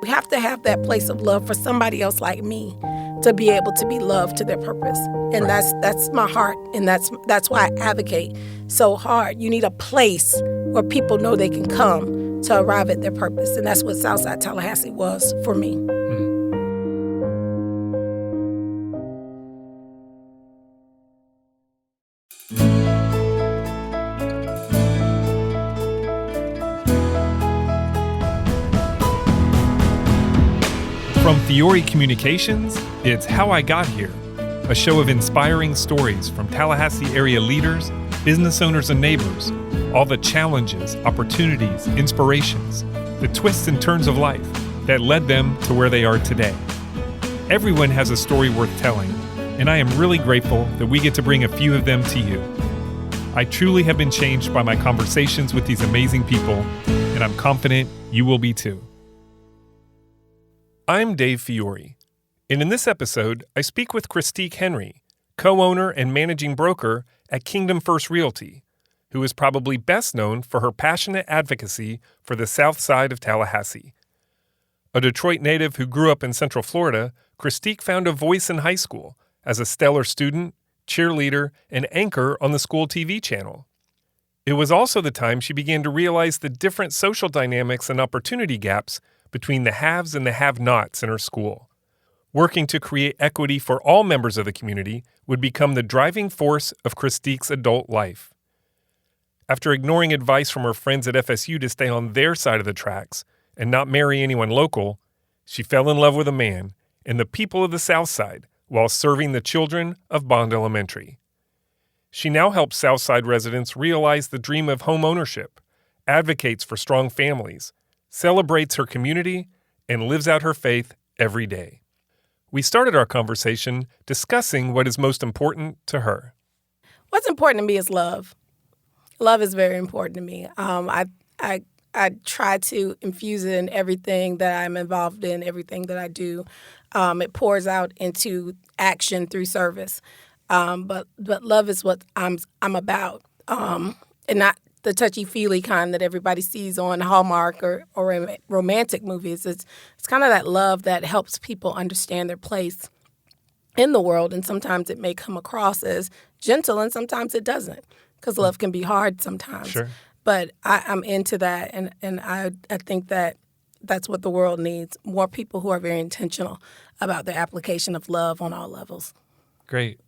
We have to have that place of love for somebody else like me to be able to be loved to their purpose. And Right. that's my heart. And that's why I advocate so hard. You need a place where people know they can come to arrive at their purpose. And that's what Southside Tallahassee was for me. From Fiore Communications, it's How I Got Here, a show of inspiring stories from Tallahassee area leaders, business owners, and neighbors, all the challenges, opportunities, inspirations, the twists and turns of life that led them to where they are today. Everyone has a story worth telling, and I am really grateful that we get to bring a few of them to you. I truly have been changed by my conversations with these amazing people, and I'm confident you will be too. I'm Dave Fiore, and in this episode, I speak with Christic Henry, co-owner and managing broker at Kingdom First Realty, who is probably best known for her passionate advocacy for the Southside of Tallahassee. A Detroit native who grew up in Central Florida, Christic found a voice in high school as a stellar student, cheerleader, and anchor on the school TV channel. It was also the time she began to realize the different social dynamics and opportunity gaps between the haves and the have-nots in her school. Working to create equity for all members of the community would become the driving force of Christic's adult life. After ignoring advice from her friends at FSU to stay on their side of the tracks and not marry anyone local, she fell in love with a man and the people of the South Side while serving the children of Bond Elementary. She now helps Southside residents realize the dream of home ownership, advocates for strong families, celebrates her community, and lives out her faith every day. We started our conversation discussing what is most important to her. What's important to me is love. Love is very important to me. I try to infuse it in everything that I'm involved in, everything that I do. It pours out into action through service. But love is what I'm about, and not the touchy-feely kind that everybody sees on Hallmark or romantic movies. It's kind of that love that helps people understand their place in the world, and sometimes it may come across as gentle, and sometimes it doesn't, because love can be hard sometimes. Sure. But I'm into that, and I think that that's what the world needs, more people who are very intentional about the application of love on all levels. Great.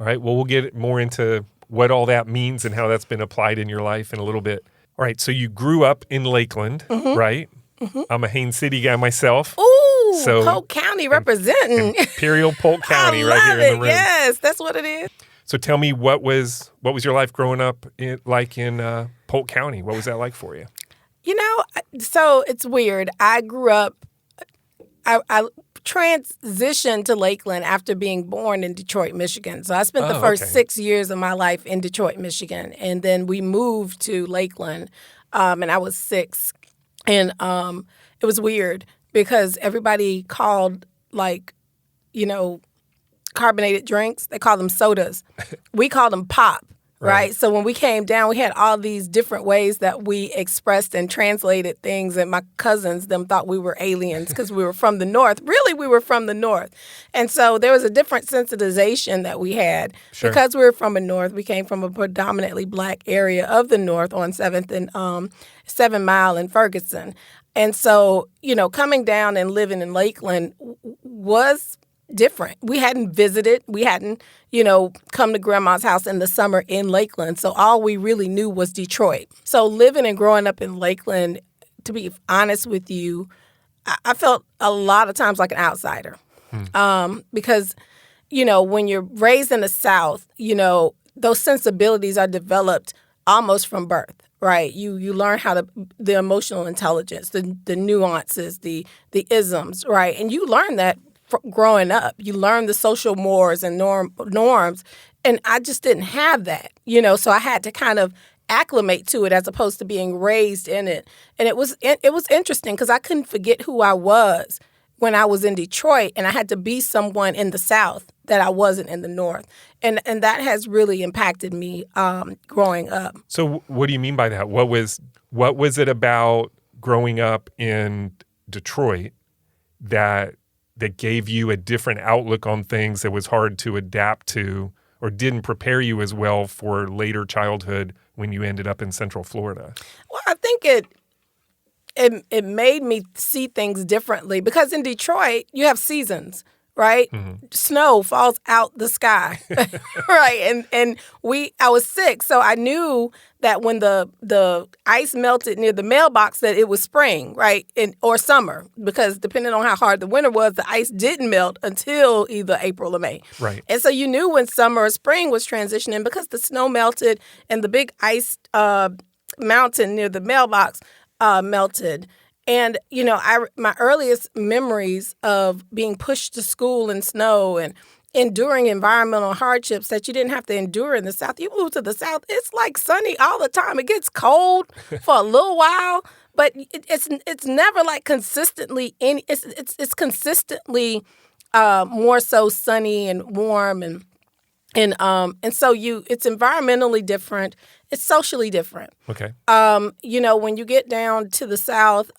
All right, well, we'll get more into what all that means and how that's been applied in your life in a little bit. All right, so you grew up in Lakeland, right? Mm-hmm. I'm a Haines City guy myself. Ooh, Polk County representing. Imperial Polk County right here in the room. Yes, that's what it is. So tell me, what was your life growing up like in Polk County? What was that like for you? You know, so it's weird. I grew up, I transitioned to Lakeland after being born in Detroit, Michigan. So I spent the first 6 years of my life in Detroit, Michigan. And then we moved to Lakeland, and I was 6. And it was weird because everybody called, carbonated drinks, they call them sodas. We called them pop. Right. So when we came down, we had all these different ways that we expressed and translated things. And my cousins, them thought we were aliens because we were from the North. Really, we were from the North. And so there was a different sensitization that we had. Sure. Because we were from the North. We came from a predominantly black area of the North on 7th and 7 Mile in Ferguson. And so, coming down and living in Lakeland was different. We hadn't visited. We hadn't, come to grandma's house in the summer in Lakeland. So all we really knew was Detroit. So living and growing up in Lakeland, to be honest with you, I felt a lot of times like an outsider. Because, when you're raised in the South, those sensibilities are developed almost from birth. Right, you learn how the emotional intelligence, the nuances, the isms, right, and you learn that growing up. You learn the social mores and norms, and I just didn't have that, so I had to kind of acclimate to it as opposed to being raised in it. And it was interesting because I couldn't forget who I was when I was in Detroit, and I had to be someone in the South that I wasn't in the North. And that has really impacted me growing up. So what do you mean by that? What was it about growing up in Detroit that gave you a different outlook on things that was hard to adapt to or didn't prepare you as well for later childhood when you ended up in Central Florida? Well, I think it made me see things differently because in Detroit, you have seasons, right? Mm-hmm. Snow falls out the sky, right? And I was 6, so I knew that when the ice melted near the mailbox that it was spring, right? Or summer, because depending on how hard the winter was, the ice didn't melt until either April or May. Right. And so you knew when summer or spring was transitioning because the snow melted and the big ice mountain near the mailbox melted. And, my earliest memories of being pushed to school in snow and enduring environmental hardships that you didn't have to endure in the South. You move to the South, it's like sunny all the time. It gets cold for a little while, but it's never like consistently it's consistently more so sunny and warm and so it's environmentally different. It's socially different. Okay. When you get down to the South,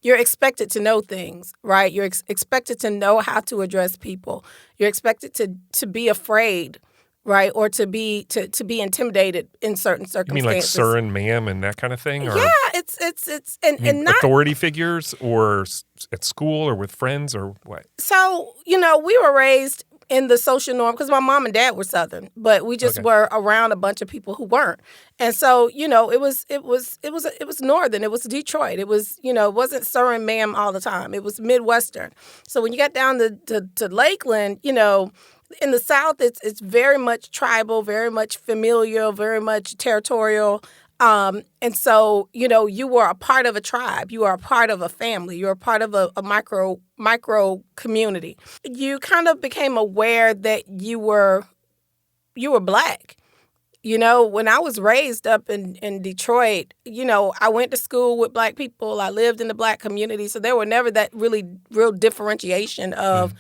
you're expected to know things, right? You're expected to know how to address people. You're expected to be afraid, right, or to be intimidated in certain circumstances. You mean like sir and ma'am and that kind of thing? Or, yeah, it's and not authority figures, or at school or with friends, or what? So we were raised in the social norm because my mom and dad were Southern, but we just were around a bunch of people who weren't, and so it was Northern. It was Detroit. It was it wasn't sir and ma'am all the time. It was Midwestern. So when you got down to Lakeland, in the South, it's very much tribal, very much familial, very much territorial. And so, you were a part of a tribe. You are a part of a family. You're a part of a micro community. You kind of became aware that you were Black. When I was raised up in Detroit, I went to school with Black people. I lived in the Black community. So there were never that real differentiation of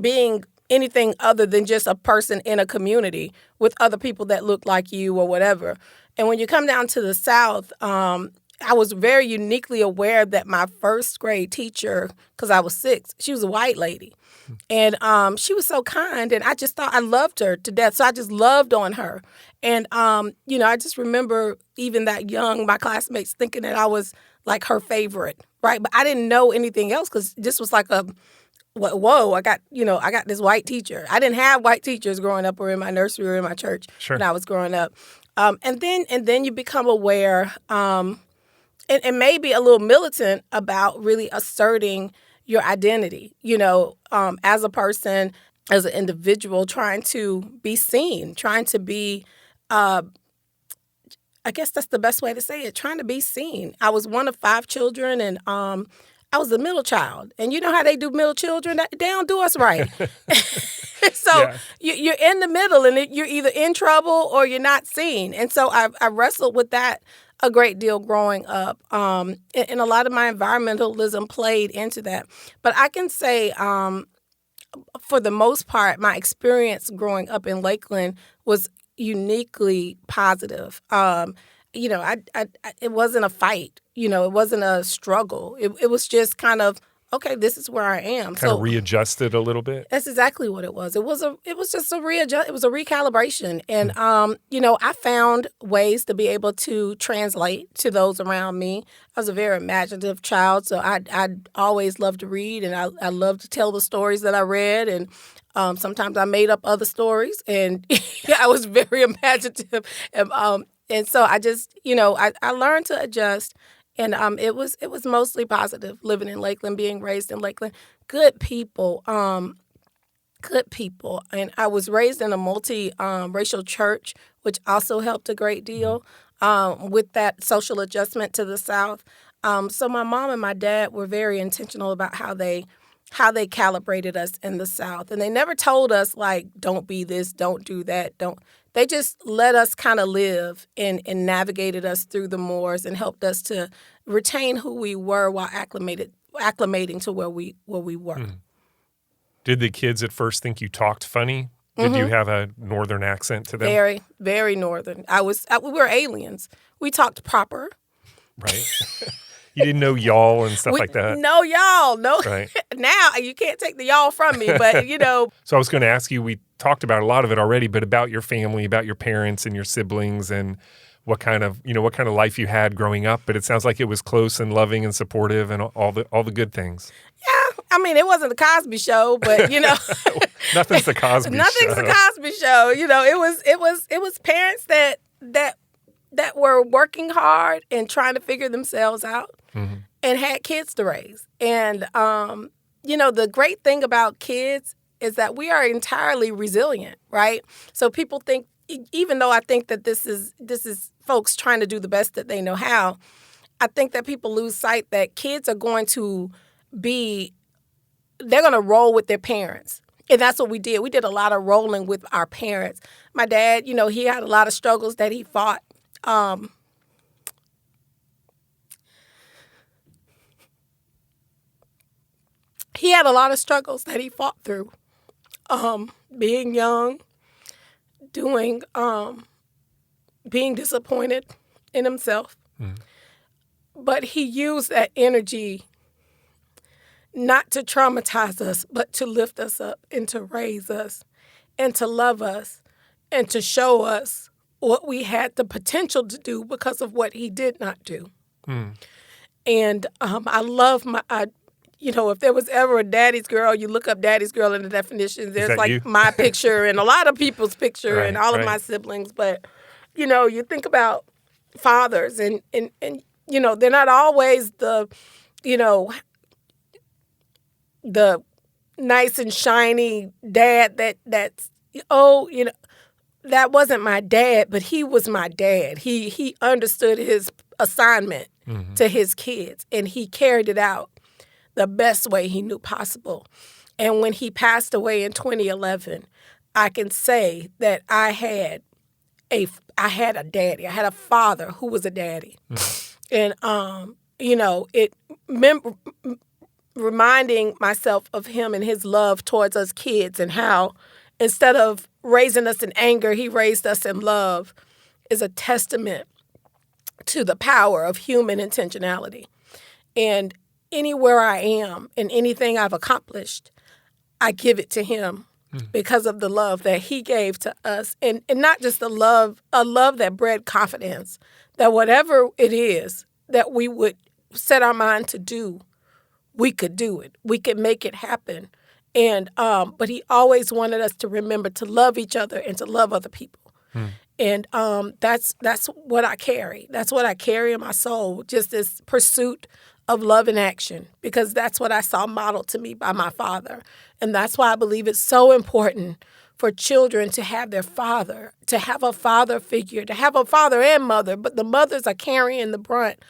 being anything other than just a person in a community with other people that looked like you or whatever. And when you come down to the South, I was very uniquely aware that my first grade teacher, because I was 6, she was a white lady. And she was so kind, and I just thought I loved her to death. So I just loved on her. And, I just remember even that young, my classmates thinking that I was like her favorite, right? But I didn't know anything else because this was like whoa, I got this white teacher. I didn't have white teachers growing up or in my nursery or in my church when I was growing up. And then you become aware and maybe a little militant about really asserting your identity, as a person, as an individual, trying to be seen, trying to be, I guess that's the best way to say it, trying to be seen. I was one of 5 children, and I was the middle child. And you know how they do middle children? They don't do us right. So you're in the middle, and you're either in trouble or you're not seen. And so I wrestled with that a great deal growing up. And a lot of my environmentalism played into that. But I can say, for the most part, my experience growing up in Lakeland was uniquely positive. It wasn't a fight. It wasn't a struggle. It was just kind of, okay, this is where I am. Kind of readjusted a little bit. That's exactly what it was. It was just a readjust. It was a recalibration, and I found ways to be able to translate to those around me. I was a very imaginative child, so I always loved to read, and I loved to tell the stories that I read, and sometimes I made up other stories, and I was very imaginative, and so I just I learned to adjust. And it was mostly positive living in Lakeland, being raised in Lakeland. Good people. And I was raised in a multi-racial church, which also helped a great deal with that social adjustment to the South. So my mom and my dad were very intentional about how they calibrated us in the South. And they never told us, like, don't be this, don't do that, don't. They just let us kind of live and navigated us through the moors and helped us to retain who we were while acclimating to where we were. Did the kids at first think you talked funny? Did you have a northern accent to them? Very, very northern. We were aliens. We talked proper. Right. You didn't know y'all and stuff like that? No, y'all. No. Right. Now, you can't take the y'all from me, but, So I was going to ask you, we talked about a lot of it already, but about your family, about your parents and your siblings and what kind of life you had growing up. But it sounds like it was close and loving and supportive and all the good things. Yeah. I mean, it wasn't the Cosby Show, but, Nothing's the Cosby Show. Nothing's the Cosby Show. It was parents that were working hard and trying to figure themselves out and had kids to raise. And, the great thing about kids is that we are entirely resilient, right? So people think, even though I think that this is folks trying to do the best that they know how, I think that people lose sight that kids are going to they're going to roll with their parents. And that's what we did. We did a lot of rolling with our parents. My dad, he had a lot of struggles that he fought. He had a lot of struggles that he fought through. Being young, being disappointed in himself. But he used that energy not to traumatize us, but to lift us up and to raise us and to love us and to show us what we had the potential to do because of what he did not do. And I love if there was ever a daddy's girl, you look up daddy's girl in the definitions. There's like you? My picture and a lot of people's picture and all of my siblings. But, you think about fathers and they're not always the nice and shiny dad that wasn't my dad, but he was my dad. He understood his assignment to his kids, and he carried it out the best way he knew possible. And when he passed away in 2011, I can say that I had a daddy. I had a father who was a daddy. And, reminding myself of him and his love towards us kids and how instead of raising us in anger, he raised us in love is a testament to the power of human intentionality. And anywhere I am and anything I've accomplished, I give it to him because of the love that he gave to us. And not just a love that bred confidence, that whatever it is that we would set our mind to do, we could do it. We could make it happen. And but he always wanted us to remember to love each other and to love other people. And that's what I carry. That's what I carry in my soul, just this pursuit of love and action, because that's what I saw modeled to me by my father. And that's why I believe it's so important for children to have their father, to have a father figure, to have a father and mother, but the mothers are carrying the brunt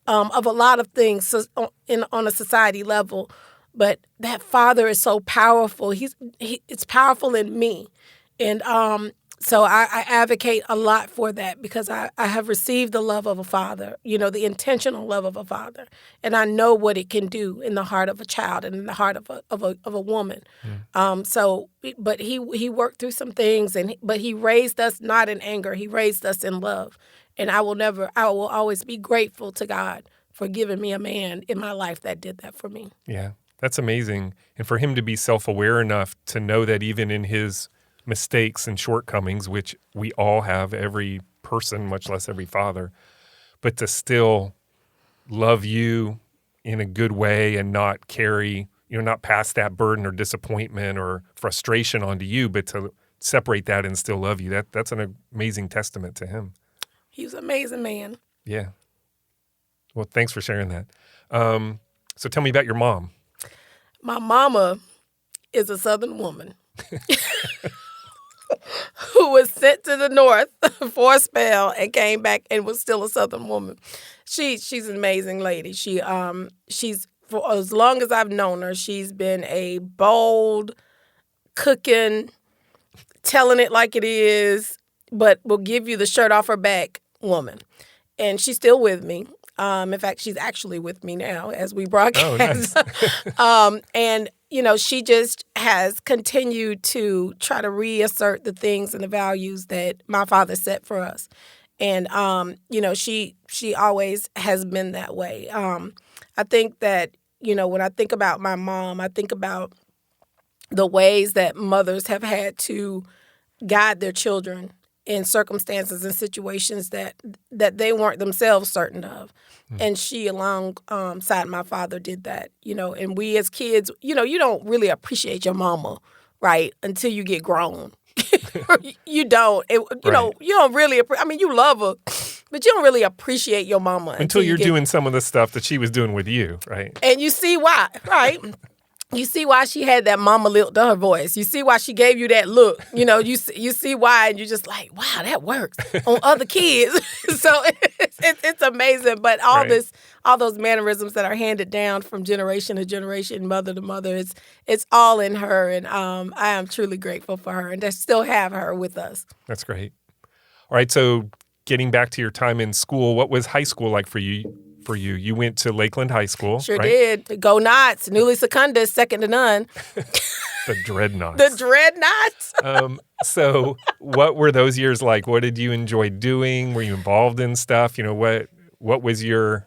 of a lot of things on a society level. But that father is so powerful. It's powerful in me. And so I advocate a lot for that because I have received the love of a father, the intentional love of a father. And I know what it can do in the heart of a child and in the heart of a woman. But he worked through some things, but he raised us not in anger. He raised us in love. And I will always be grateful to God for giving me a man in my life that did that for me. Yeah, that's amazing. And for him to be self-aware enough to know that even in his mistakes and shortcomings, which we all have, every person, much less every father, but to still love you in a good way and not carry, not pass that burden or disappointment or frustration onto you, but to separate that and still love you. That's an amazing testament to him. He was an amazing man. Yeah. Well, thanks for sharing that. So tell me about your mom. My mama is a Southern woman who was sent to the North for a spell and came back and was still a Southern woman. She's an amazing lady. She's for as long as I've known her, she's been a bold, cooking, telling it like it is, but will give you the shirt off her back woman. And she's still with me. In fact, she's actually with me now as we broadcast. Oh, nice. And, she just has continued to try to reassert the things and the values that my father set for us. And she always has been that way. I think that, when I think about my mom, I think about the ways that mothers have had to guide their children in circumstances and situations that they weren't themselves certain of. And she, alongside my father, did that, and we as kids, you don't really appreciate your mama, right, until you get grown. You don't. You don't really, you love her, but you don't really appreciate your mama. Until you're doing some of the stuff that she was doing with you, right? And you see why, right? You see why she had that mama lilt to her voice. You see why she gave you that look. You see why, and you're just like, wow, that works on other kids. So it's amazing. But all those mannerisms that are handed down from generation to generation, mother to mother, it's all in her, and I am truly grateful for her, and to still have her with us. That's great. All right, so getting back to your time in school, what was high school like for you? You went to Lakeland High School, Sure right? did. Go Knots. Newly seconded, second to none. The Dreadnoughts. The Dreadnoughts. So what were those years like? What did you enjoy doing? Were you involved in stuff? What was your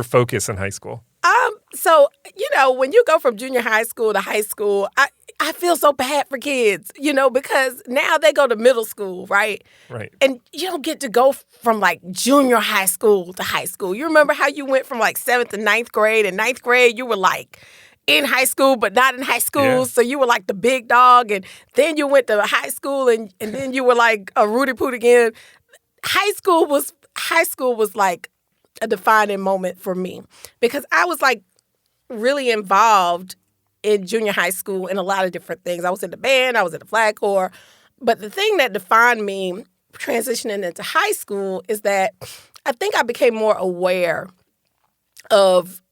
focus in high school? So, when you go from junior high school to high school, I feel so bad for kids, because now they go to middle school, right? Right. And you don't get to go from like junior high school to high school. You remember how you went from like 7th to 9th grade, and 9th grade you were like in high school but not in high school. Yeah. So you were like the big dog, and then you went to high school and then you were like a Rudy Poot again. High school was like a defining moment for me, because I was like really involved in junior high school in a lot of different things. I was in the band, I was in the flag corps. But the thing that defined me transitioning into high school is that I think I became more aware of,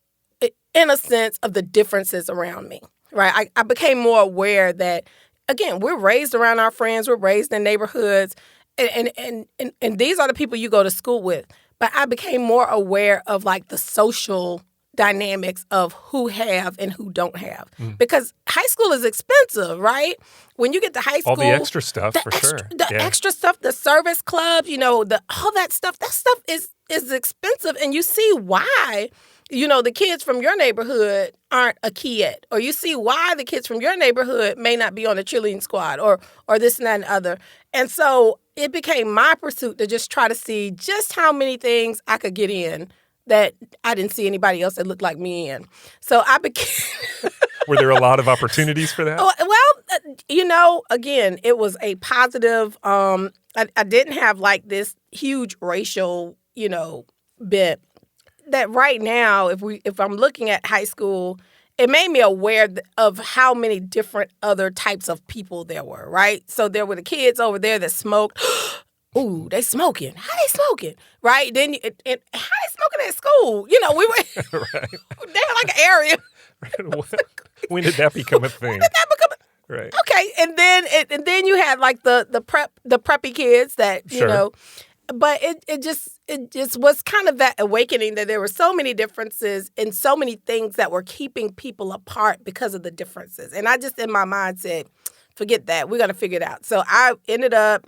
in a sense, of the differences around me, right? I became more aware that, again, we're raised around our friends, we're raised in neighborhoods, and these are the people you go to school with. But I became more aware of like the social dynamics of who have and who don't have. Because high school is expensive, right? When you get to high school, all the extra stuff, sure. The extra stuff, the service clubs, all that stuff is expensive. And you see why, the kids from your neighborhood aren't a kid, or you see why the kids from your neighborhood may not be on the cheerleading squad or this and that and other. And so it became my pursuit to just try to see just how many things I could get in that I didn't see anybody else that looked like me in. So I became... Were there a lot of opportunities for that? Well, again, it was a positive... I didn't have like this huge racial, bent. That right now, if I'm looking at high school, it made me aware of how many different other types of people there were, right? So there were the kids over there that smoked... Ooh, they smoking. How they smoking? Right? Then how they smoking at school? We were right. They had like an area. When did that become a thing? When did that become right? Okay, and then you had like the preppy kids that Sure. But it just was kind of that awakening that there were so many differences and so many things that were keeping people apart because of the differences. And I just in my mind said, forget that. We got to figure it out. So I ended up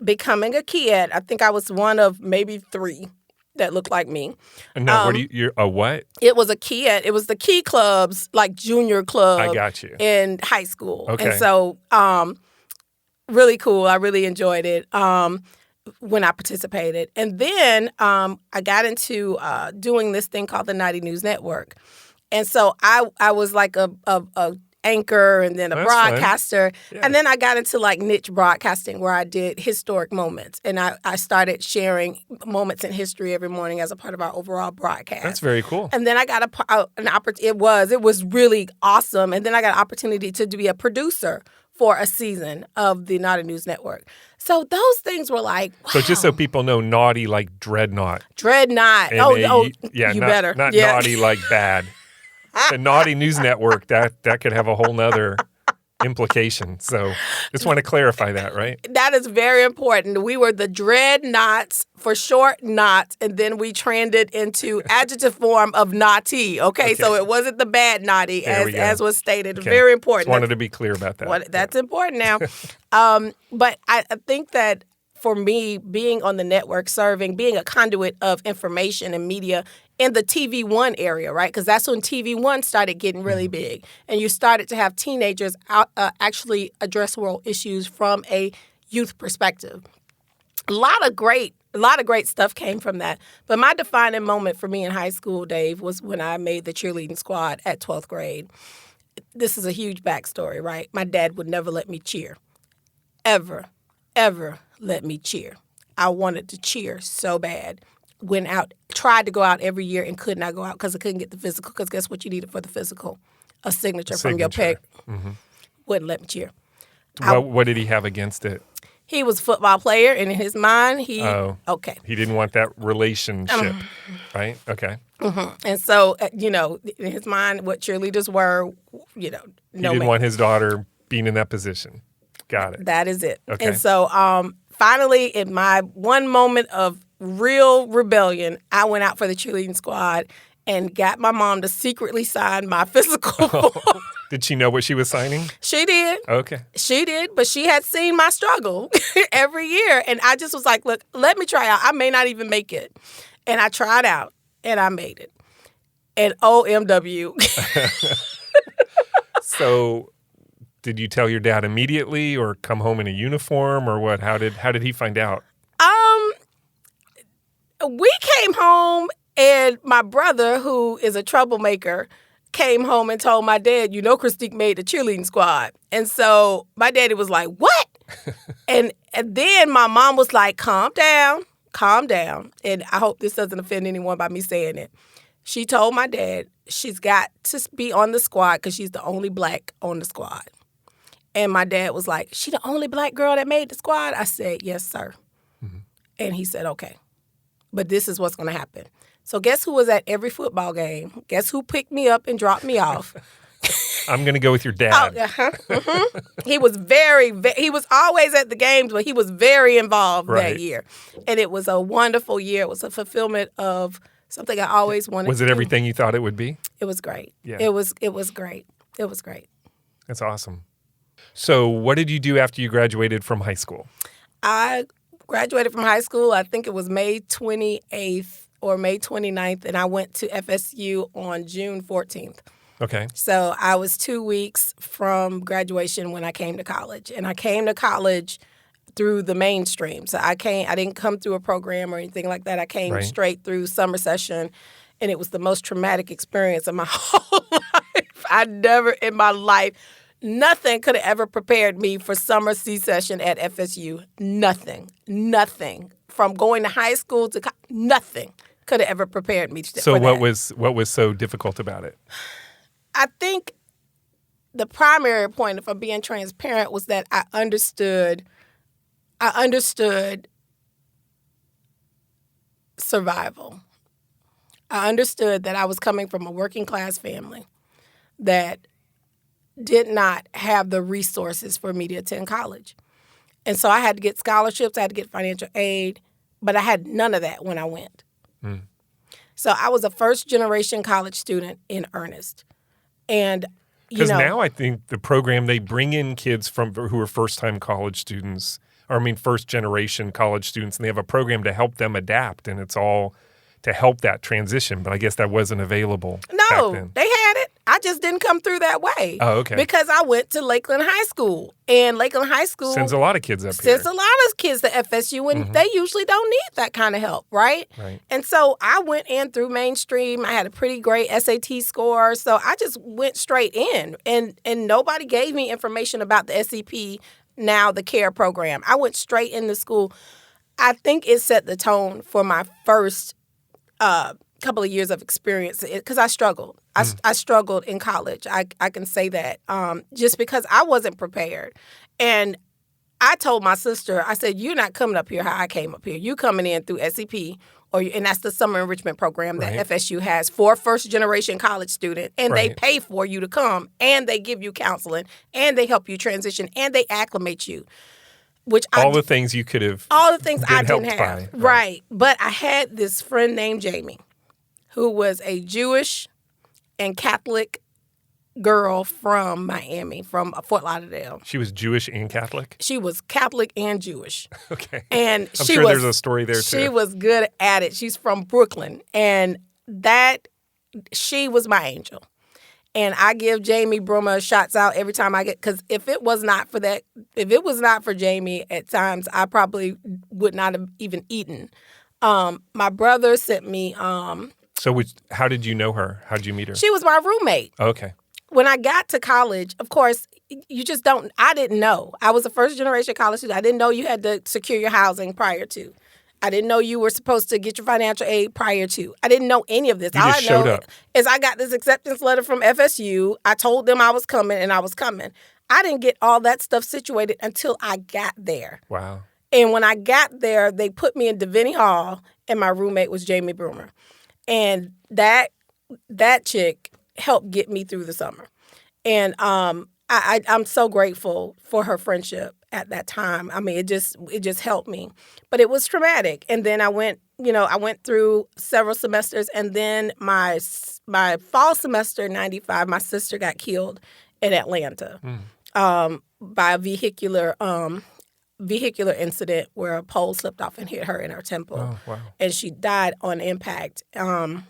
becoming a kid. I think I was one of maybe 3 that looked like me. No, you're a what? It was a kid. It was the Key Club's like junior club. I got you. In high school. Okay. And so really cool. I really enjoyed it when I participated. And then I got into doing this thing called the Naughty News Network. And so I was like a anchor and then a broadcaster. Yeah. And then I got into like niche broadcasting where I did historic moments. And I started sharing moments in history every morning as a part of our overall broadcast. That's very cool. And then I got an opportunity. It was really awesome. And then I got an opportunity to be a producer for a season of the Naughty News Network. So those things were like, wow. So just so people know, naughty like dreadnought. Dreadnought. Yeah, you better. Not naughty like bad. The Naughty News Network, that could have a whole nother implication. So just want to clarify that, right? That is very important. We were the Dreadnoughts for short, not, and then we trended into adjective form of naughty. Okay, so it wasn't the bad naughty as was stated. Okay. Very important. Just wanted to be clear about that. That's important now. But I think that for me, being on the network, serving, being a conduit of information and media in the TV One area, right? Because that's when TV One started getting really big. And you started to have teenagers actually address world issues from a youth perspective. A lot of great stuff came from that. But my defining moment for me in high school, Dave, was when I made the cheerleading squad at 12th grade. This is a huge backstory, right? My dad would never let me cheer. Ever let me cheer. I wanted to cheer so bad. Went out, tried to go out every year and could not go out because I couldn't get the physical. Because guess what you needed for the physical? A signature from your peg. Wouldn't let me cheer. What did he have against it? He was a football player, and in his mind, he didn't want that relationship, right? Okay. And so, in his mind, what cheerleaders were, he didn't want his daughter being in that position. Got it. That is it. Okay. And so, finally, in my one moment of real rebellion, I went out for the cheerleading squad and got my mom to secretly sign my physical form. Did she know what she was signing? She did. Okay. She did, but she had seen my struggle every year. And I just was like, look, let me try out. I may not even make it. And I tried out, and I made it. And OMW. So did you tell your dad immediately or come home in a uniform or what? How did he find out? We came home, and my brother, who is a troublemaker, came home and told my dad, Christic made the cheerleading squad. And so my daddy was like, what? and then my mom was like, calm down. And I hope this doesn't offend anyone by me saying it. She told my dad she's got to be on the squad because she's the only black on the squad. And my dad was like, she the only black girl that made the squad? I said, yes, sir. And he said, okay. But this is what's going to happen. So guess who was at every football game? Guess who picked me up and dropped me off? I'm going to go with your dad. He was he was always at the games, but he was very involved that year. And it was a wonderful year. It was a fulfillment of something I always wanted to do. Was it everything you thought it would be? It was great. Yeah. It was great. It was great. That's awesome. So what did you do after you graduated from high school? I graduated from high school, I think it was May 28th or May 29th, and I went to FSU on June 14th. Okay. So I was 2 weeks from graduation when I came to college. And I came to college through the mainstream. So I didn't come through a program or anything like that. I came straight through summer session, and it was the most traumatic experience of my whole life. I never in my life, nothing could have ever prepared me for summer C-session at FSU. Nothing. From going to high school to nothing could have ever prepared me for that. So what was so difficult about it? I think the primary point, if I'm being transparent, was that I understood survival. I understood that I was coming from a working class family that did not have the resources for me to attend college. And so I had to get scholarships, I had to get financial aid, but I had none of that when I went. So I was a first-generation college student in earnest. And, because now I think the program, they bring in kids who are first-time college students, first-generation college students, and they have a program to help them adapt, and it's all to help that transition. But I guess that wasn't available back then. They had it. I just didn't come through that way. Oh, okay. Because I went to Lakeland High School. And Lakeland High School sends a lot of kids up here. Sends a lot of kids to FSU, and they usually don't need that kind of help, right? And so I went in through mainstream. I had a pretty great SAT score. So I just went straight in. And nobody gave me information about the SEP, now the CARE program. I went straight into school. I think it set the tone for my first couple of years of experience because I struggled. I struggled in college. I can say that just because I wasn't prepared. And I told my sister, I said, you're not coming up here how I came up here. You coming in through SEP, and that's the summer enrichment program that FSU has for first-generation college student. And they pay for you to come, and they give you counseling, and they help you transition, and they acclimate you. All the things you could have all the things I didn't have. Right. But I had this friend named Jamie who was a Jewish and Catholic girl from Miami, from Fort Lauderdale. She was Jewish and Catholic? She was Catholic and Jewish. Okay. And I'm sure there's a story there, too. She was good at it. She's from Brooklyn. And she was my angel. And I give Jamie Brummer shots out every time I get, because if it was not for Jamie, at times I probably would not have even eaten. My brother sent me. So how did you know her? How did you meet her? She was my roommate. Okay. When I got to college, of course, you just don't. I didn't know. I was a first generation college student. I didn't know you had to secure your housing prior to. I didn't know you were supposed to get your financial aid prior to. I didn't know any of this. You just showed up. Is I got this acceptance letter from FSU. I told them I was coming, and I was coming. I didn't get all that stuff situated until I got there. Wow. And when I got there, they put me in Deviney Hall, and my roommate was Jamie Brummer. And that chick helped get me through the summer. And I'm so grateful for her friendship at that time. I mean, it just helped me. But it was traumatic. And then I went through several semesters, and then my fall semester in 95, my sister got killed in Atlanta by a vehicular incident where a pole slipped off and hit her in her temple. Oh, wow. And she died on impact. And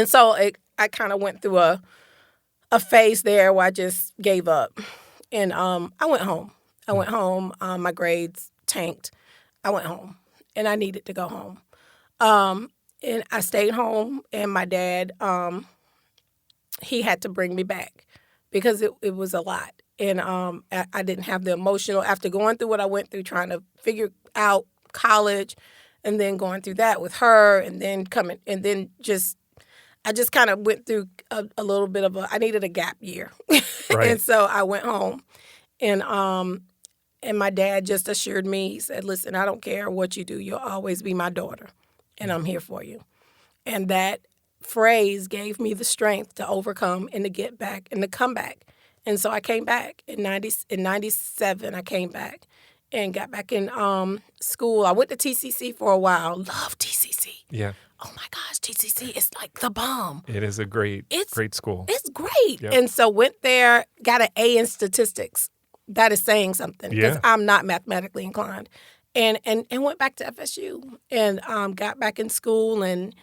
so I kind of went through a phase there where I just gave up. And I went home. My grades tanked. I went home, and I needed to go home. And I stayed home, and my dad, he had to bring me back because it was a lot. And I didn't have the emotional, after going through what I went through, trying to figure out college, and then going through that with her, and then coming, and then I just kind of went through a little bit of I needed a gap year. Right. And so I went home, and my dad just assured me, he said, listen, I don't care what you do. You'll always be my daughter, and I'm here for you. And that phrase gave me the strength to overcome and to get back and to come back. And so I came back in 97. I came back and got back in school. I went to TCC for a while. Love TCC. Yeah. Oh my gosh, TCC is like the bomb. It is a great school. It's great. Yep. And so went there, got an A in statistics. That is saying something because I'm not mathematically inclined. And went back to FSU and got back in school and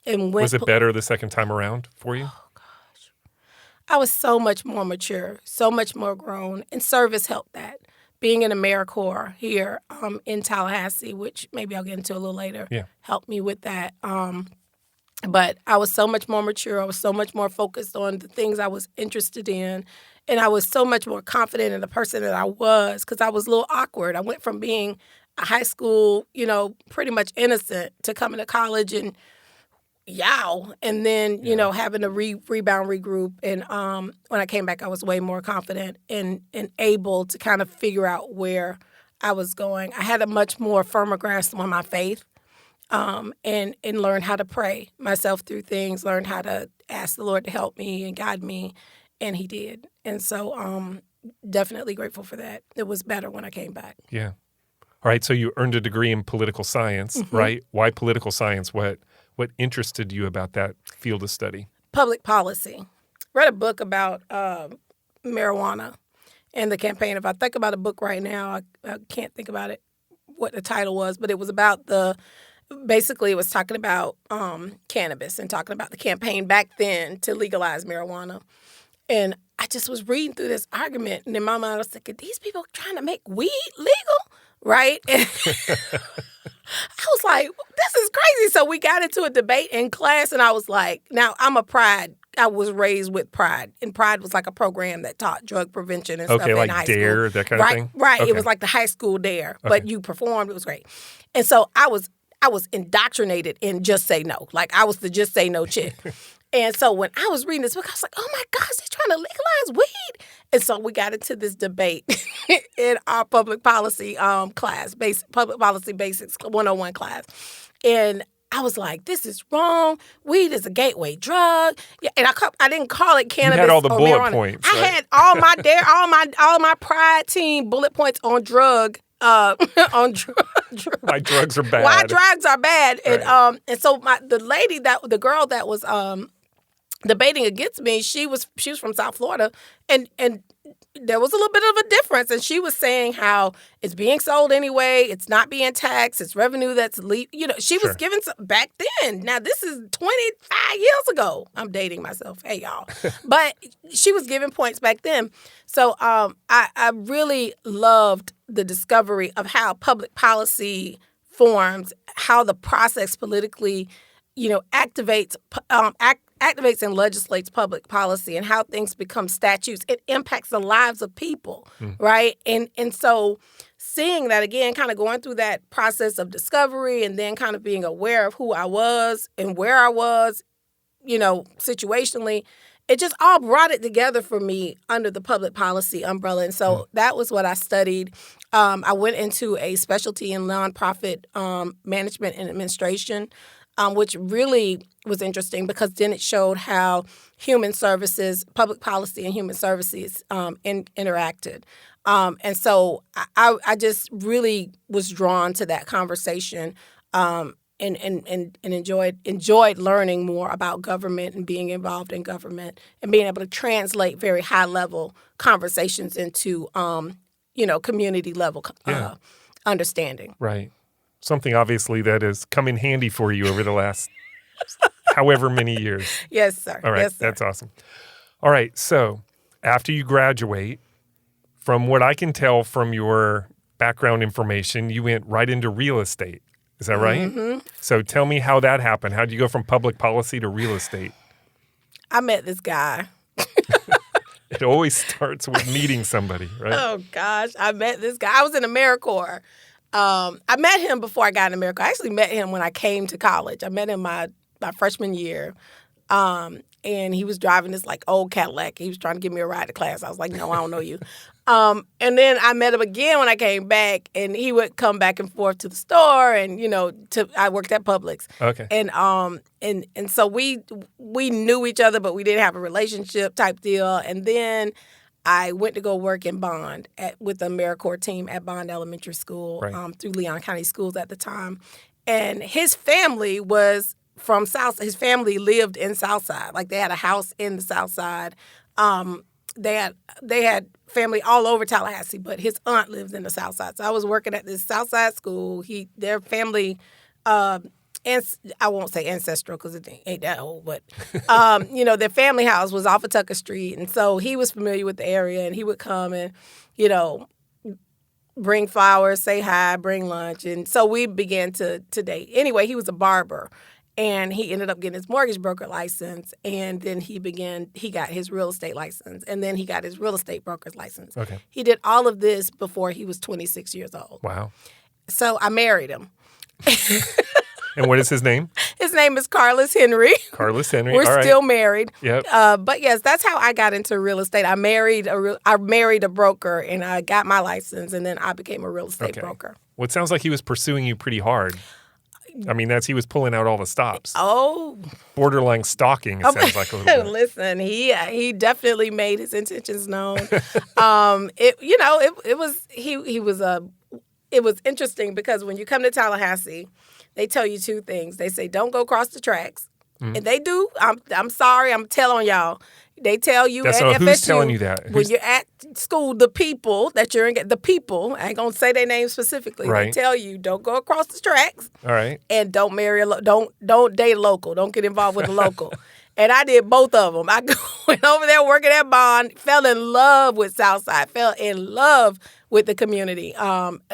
went. Was it better the second time around for you? Oh gosh, I was so much more mature, so much more grown, and service helped that. Being in AmeriCorps here in Tallahassee, which maybe I'll get into a little later, helped me with that. But I was so much more mature. I was so much more focused on the things I was interested in. And I was so much more confident in the person that I was because I was a little awkward. I went from being a high school, pretty much innocent to coming to college and and then, having to rebound, regroup. And when I came back, I was way more confident and able to kind of figure out where I was going. I had a much more firmer grasp on my faith and learned how to pray myself through things, learned how to ask the Lord to help me and guide me, and he did. And so definitely grateful for that. It was better when I came back. Yeah. All right, so you earned a degree in political science, right? Why political science? What interested you about that field of study? Public policy. Read a book about marijuana and the campaign. If I think about a book right now, I can't think about it, what the title was, but it was about basically it was talking about cannabis and talking about the campaign back then to legalize marijuana. And I just was reading through this argument, and in my mind I was thinking, these people trying to make weed legal, right? And I was like, this is crazy. So we got into a debate in class, and I was like, now I was raised with Pride, and Pride was like a program that taught drug prevention and stuff in like high DARE, school. that kind of thing? Right. Okay. It was like the high school DARE, but you performed. It was great. And so I was indoctrinated in just say no. Like I was the just say no chick. And so when I was reading this book, I was like, oh my gosh, they're trying to legalize weed. And so we got into this debate in our public policy class, public policy basics 101 class. And I was like, this is wrong. Weed is a gateway drug. Yeah, and I didn't call it cannabis. You had all the bullet marijuana. points. I had all my all my Pride team bullet points on drug. On why drugs are bad. Why drugs are bad. Right. And so the girl that was debating against me, she was from South Florida, and there was a little bit of a difference, and she was saying how it's being sold anyway, it's not being taxed, it's revenue that's she was giving back then. Now this is 25 years ago. I'm dating myself. Hey y'all, but she was giving points back then. So I really loved the discovery of how public policy forms, how the process politically, activates and legislates public policy, and how things become statutes. It impacts the lives of people, right? And so seeing that again, kind of going through that process of discovery and then kind of being aware of who I was and where I was, situationally, it just all brought it together for me under the public policy umbrella. And so that was what I studied. I went into a specialty in nonprofit management and administration, which really was interesting because then it showed how human services, public policy and human services interacted. And so I just really was drawn to that conversation and enjoyed learning more about government and being involved in government and being able to translate very high-level conversations into, community-level understanding. Right. Something, obviously, that has come in handy for you over the last however many years. Yes, sir. All right. Yes, sir. That's awesome. All right. So after you graduate, from what I can tell from your background information, you went right into real estate. Is that right? Mm-hmm. So tell me how that happened. How did you go from public policy to real estate? I met this guy. It always starts with meeting somebody, right? Oh, gosh. I met this guy. I was in AmeriCorps. I met him before I got in AmeriCorps. I actually met him when I came to college. I met him my freshman year. And he was driving this old Cadillac. He was trying to give me a ride to class. I was like, no, I don't know you. And then I met him again when I came back, and he would come back and forth to the store, and I worked at Publix. Okay. And so we knew each other, but we didn't have a relationship type deal. And then I went to go work in Bond with the AmeriCorps team at Bond Elementary School, right, through Leon County Schools at the time. And his family was from Southside. His family lived in Southside. They had a house in the Southside. They had family all over Tallahassee, but his aunt lived in the Southside. So I was working at this Southside school. Their family, and I won't say ancestral because it ain't that old, but their family house was off of Tucker Street, and so he was familiar with the area, and he would come and bring flowers, say hi, bring lunch, and so we began to date. Anyway, he was a barber. And he ended up getting his mortgage broker license, and then he got his real estate license, and then he got his real estate broker's license. Okay. He did all of this before he was 26 years old. Wow. So I married him. And what is his name? His name is Carlos Henry. Carlos Henry. We're still married. Yep. But yes, that's how I got into real estate. I married a broker, and I got my license, and then I became a real estate broker. Well, it sounds like he was pursuing you pretty hard. I mean, he was pulling out all the stops. Oh. Borderline stalking, it sounds like a little bit. Listen, he definitely made his intentions known. It was interesting because when you come to Tallahassee, they tell you two things. They say, don't go across the tracks. Mm-hmm. And they do. I'm sorry, I'm telling y'all. They tell you at FSU. Who's telling you that? When you're at school, the people, I ain't going to say their names specifically. Right. They tell you, don't go across the tracks. All right. And don't marry don't date a local. Don't get involved with a local. And I did both of them. I went over there working at Bond, fell in love with Southside, fell in love with the community.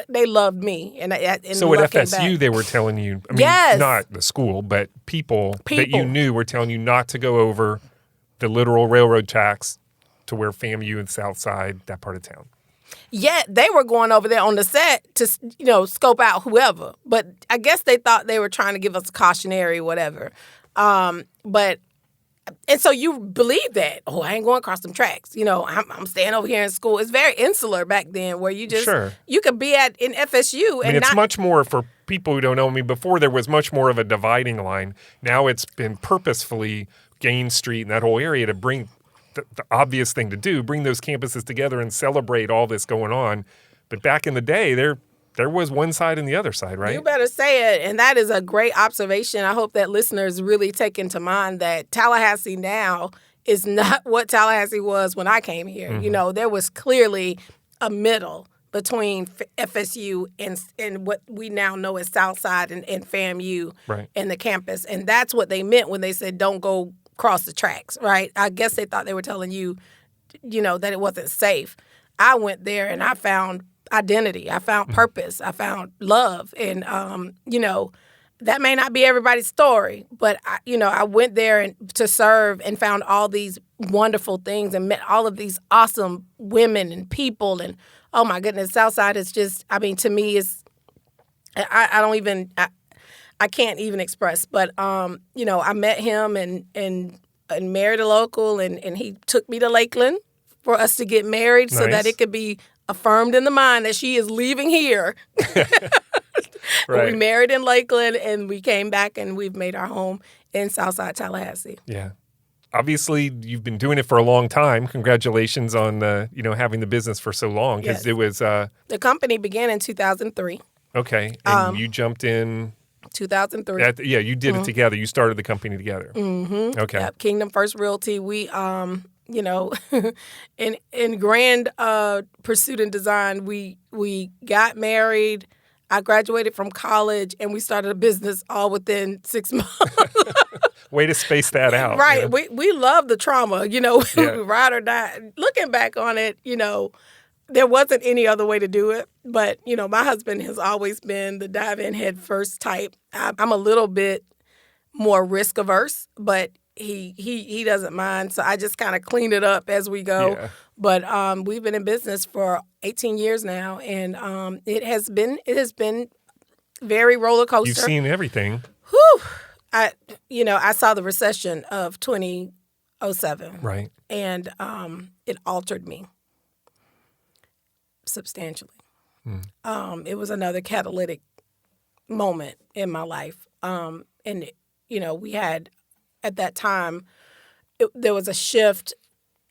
They loved me. And so at FSU, they were telling you, yes, not the school, but people that you knew were telling you not to go over the literal railroad tracks to where FAMU and Southside, that part of town. Yeah, they were going over there on the set to, scope out whoever. But I guess they thought they were trying to give us a cautionary whatever. And so you believe that, I ain't going across them tracks. I'm staying over here in school. It's very insular back then where you just, you could be in FSU. It's much more for people who don't know me. Before there was much more of a dividing line. Now it's been purposefully Gaines Street and that whole area to bring the obvious thing to do, bring those campuses together and celebrate all this going on. But back in the day, there was one side and the other side, right? You better say it. And that is a great observation. I hope that listeners really take into mind that Tallahassee now is not what Tallahassee was when I came here. Mm-hmm. You know, there was clearly a middle between FSU and what we now know as Southside and FAMU and the campus. And that's what they meant when they said, don't go cross the tracks, right? I guess they thought they were telling you, you know, that it wasn't safe. I went there and I found identity. I found purpose. I found love. And, you know, that may not be everybody's story, but, I went there to serve and found all these wonderful things and met all of these awesome women and people. And, oh, my goodness, Southside is just, I mean, to me, I can't even express. But, I met him and married a local, and he took me to Lakeland for us to get married so that it could be affirmed in the mind that she is leaving here. We married in Lakeland, and we came back, and we've made our home in Southside Tallahassee. Yeah. Obviously, you've been doing it for a long time. Congratulations on having the business for so long, because it was the company began in 2003. Okay, and you jumped in 2003. You did it together. You started the company together. Mm-hmm. Okay. Yep. Kingdom First Realty. We in grand pursuit and design, we got married. I graduated from college, and we started a business all within 6 months. Way to space that out. Right. Yeah. We love the trauma, ride or die. Looking back on it, there wasn't any other way to do it. But, my husband has always been the dive in head first type. I'm a little bit more risk averse, but he doesn't mind. So I just kind of clean it up as we go. Yeah. But we've been in business for 18 years now, and it has been very roller coaster. You've seen everything. Whew. I saw the recession of 2007. Right. And it altered me substantially. It was another catalytic moment in my life. We had, at that time, there was a shift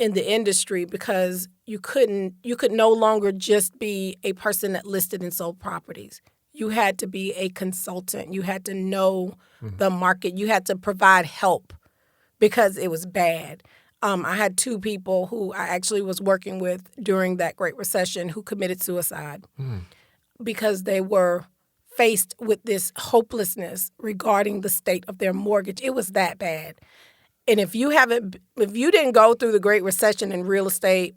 in the industry because you could no longer just be a person that listed and sold properties. You had to be a consultant. You had to know the market. You had to provide help because it was bad. I had two people who I actually was working with during that Great Recession who committed suicide because they were faced with this hopelessness regarding the state of their mortgage. It was that bad. And if you didn't go through the Great Recession in real estate,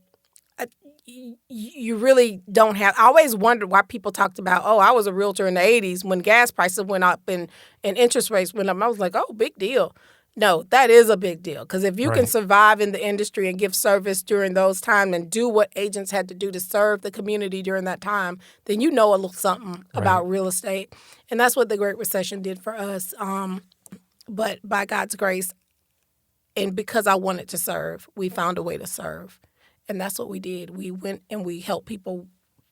you really don't have. I always wondered why people talked about, I was a realtor in the 80s when gas prices went up and interest rates went up. I was like, big deal. No, that is a big deal. Because if you can survive in the industry and give service during those times and do what agents had to do to serve the community during that time, then you know a little something about real estate. And that's what the Great Recession did for us. But by God's grace, and because I wanted to serve, we found a way to serve. And that's what we did. We went and we helped people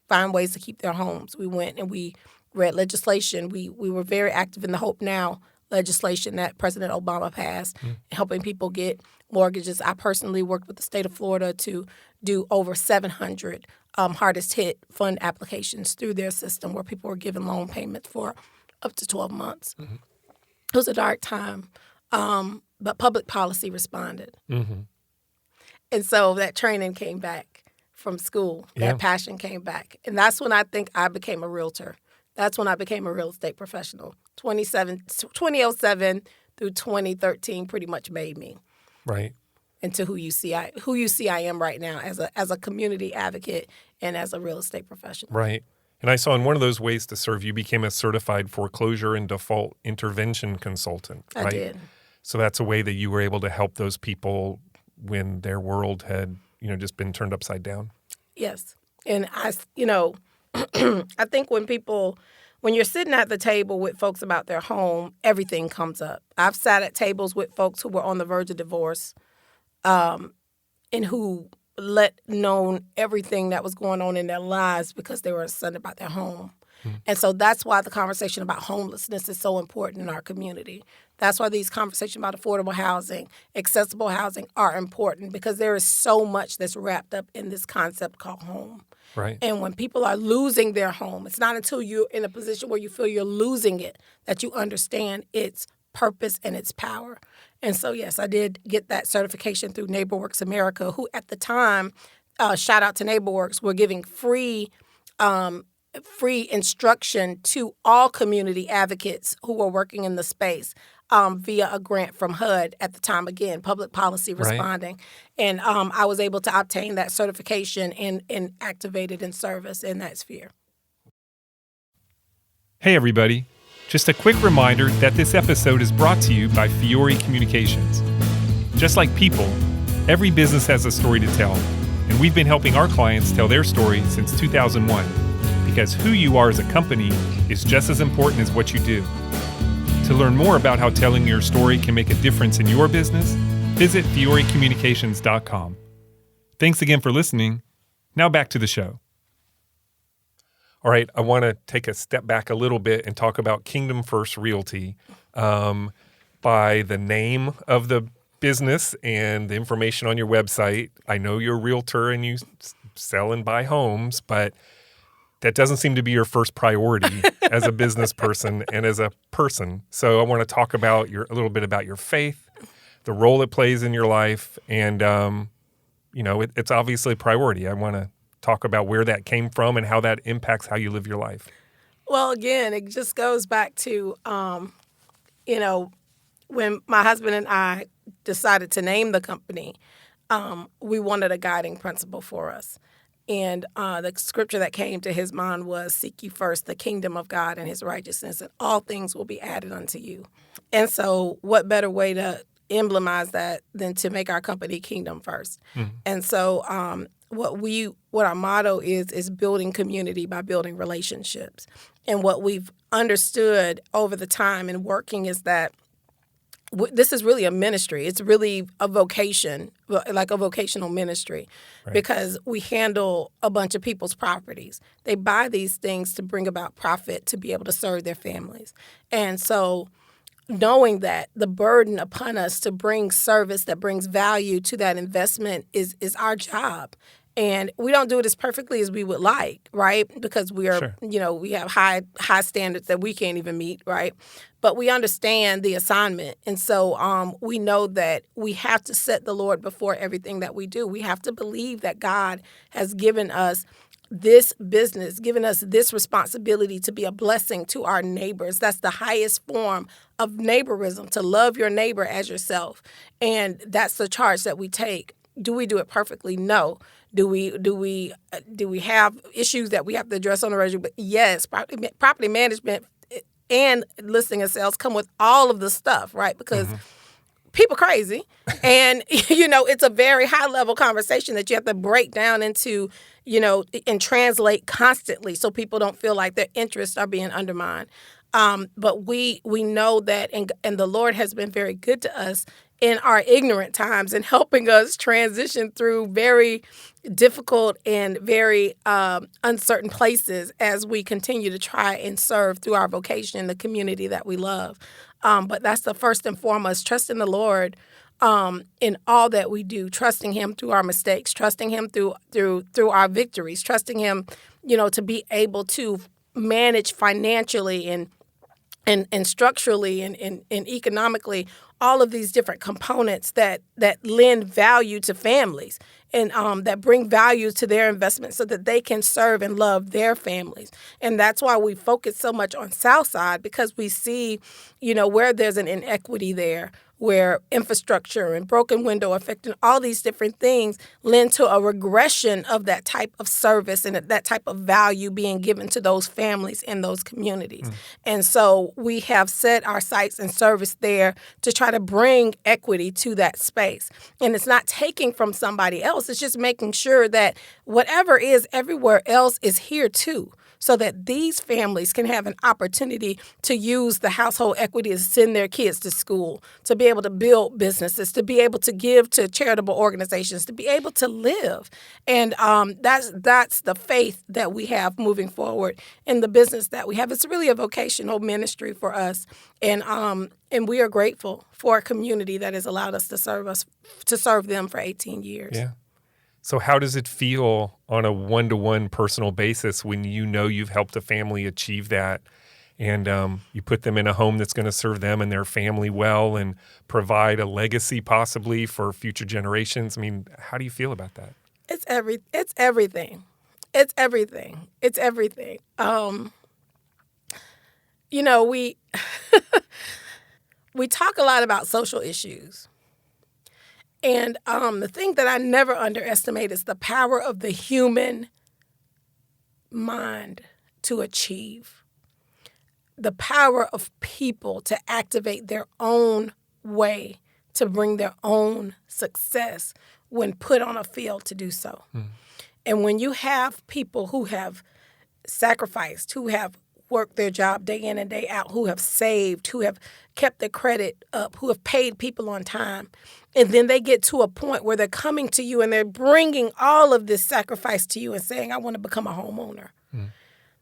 find ways to keep their homes. We went and we read legislation. We were very active in the Hope Now legislation that President Obama passed, helping people get mortgages. I personally worked with the state of Florida to do over 700 hardest hit fund applications through their system where people were given loan payments for up to 12 months. Mm-hmm. It was a dark time. But public policy responded. Mm-hmm. And so that training came back from school. That passion came back. And that's when I think I became a realtor. That's when I became a real estate professional. 2007 through 2013 pretty much made me. Right. Into who you see I am right now as a community advocate and as a real estate professional. Right. And I saw in one of those ways to serve, you became a certified foreclosure and default intervention consultant. Right? I did. So that's a way that you were able to help those people when their world had, just been turned upside down. Yes. And I think when you're sitting at the table with folks about their home, everything comes up. I've sat at tables with folks who were on the verge of divorce, and who let known everything that was going on in their lives because they were upset about their home. And so that's why the conversation about homelessness is so important in our community. That's why these conversations about affordable housing, accessible housing are important, because there is so much that's wrapped up in this concept called home. Right. And when people are losing their home, it's not until you're in a position where you feel you're losing it that you understand its purpose and its power. And so, yes, I did get that certification through NeighborWorks America, who at the time, shout out to NeighborWorks, were giving free instruction to all community advocates who were working in the space via a grant from HUD at the time, again, public policy responding. Right. And I was able to obtain that certification and activate it in service in that sphere. Hey, everybody. Just a quick reminder that this episode is brought to you by Fiore Communications. Just like people, every business has a story to tell, and we've been helping our clients tell their story since 2001, because who you are as a company is just as important as what you do. To learn more about how telling your story can make a difference in your business, visit FioreCommunications.com. Thanks again for listening. Now back to the show. All right, I want to take a step back a little bit and talk about Kingdom First Realty. By the name of the business and the information on your website, I know you're a realtor and you sell and buy homes, but that doesn't seem to be your first priority as a business person and as a person. So I want to talk about a little bit about your faith, the role it plays in your life, and it's obviously a priority. I want to talk about where that came from and how that impacts how you live your life. Well, again, it just goes back to, when my husband and I decided to name the company, we wanted a guiding principle for us. And the scripture that came to his mind was, seek ye first the kingdom of God and his righteousness, and all things will be added unto you. And so what better way to emblemize that than to make our company Kingdom First? Mm-hmm. And so what our motto is building community by building relationships. And what we've understood over the time and working is that this is really a ministry. It's really a vocation, like a vocational ministry, right? Because we handle a bunch of people's properties. They buy these things to bring about profit to be able to serve their families. And so knowing that the burden upon us to bring service that brings value to that investment is our job. And we don't do it as perfectly as we would like, right? Because we are, sure, we have high standards that we can't even meet, right? But we understand the assignment. And so we know that we have to set the Lord before everything that we do. We have to believe that God has given us this business, given us this responsibility to be a blessing to our neighbors. That's the highest form of neighborism, to love your neighbor as yourself. And that's the charge that we take. Do we do it perfectly? No. Do we have issues that we have to address on a regular basis? Yes. Property management and listing and sales come with all of the stuff, right? Because people crazy, and it's a very high level conversation that you have to break down into, and translate constantly, so people don't feel like their interests are being undermined. But we know that, and the Lord has been very good to us in our ignorant times and helping us transition through very difficult and very uncertain places as we continue to try and serve through our vocation in the community that we love. But that's the first and foremost, trusting the Lord in all that we do, trusting Him through our mistakes, trusting Him through our victories, trusting Him, to be able to manage financially and structurally and economically all of these different components that lend value to families and that bring value to their investment so that they can serve and love their families. And that's why we focus so much on Southside, because we see, where there's an inequity there, where infrastructure and broken window effect and all these different things lend to a regression of that type of service and that type of value being given to those families in those communities. And so we have set our sights and service there to try to bring equity to that space. And it's not taking from somebody else. It's just making sure that whatever is everywhere else is here too, so that these families can have an opportunity to use the household equity to send their kids to school, to be able to build businesses, to be able to give to charitable organizations, to be able to live. And that's the faith that we have moving forward in the business that we have. It's really a vocational ministry for us. And we are grateful for a community that has allowed us to serve them for 18 years. Yeah. So how does it feel on a one-to-one personal basis when you know you've helped a family achieve that, and you put them in a home that's going to serve them and their family well and provide a legacy possibly for future generations? I mean, how do you feel about that? It's everything. It's everything. It's everything. We we talk a lot about social issues. And the thing that I never underestimate is the power of the human mind to achieve. The power of people to activate their own way to bring their own success when put on a field to do so. And when you have people who have sacrificed, who have worked their job day in and day out, who have saved, who have kept their credit up, who have paid people on time, and then they get to a point where they're coming to you and they're bringing all of this sacrifice to you and saying, I want to become a homeowner.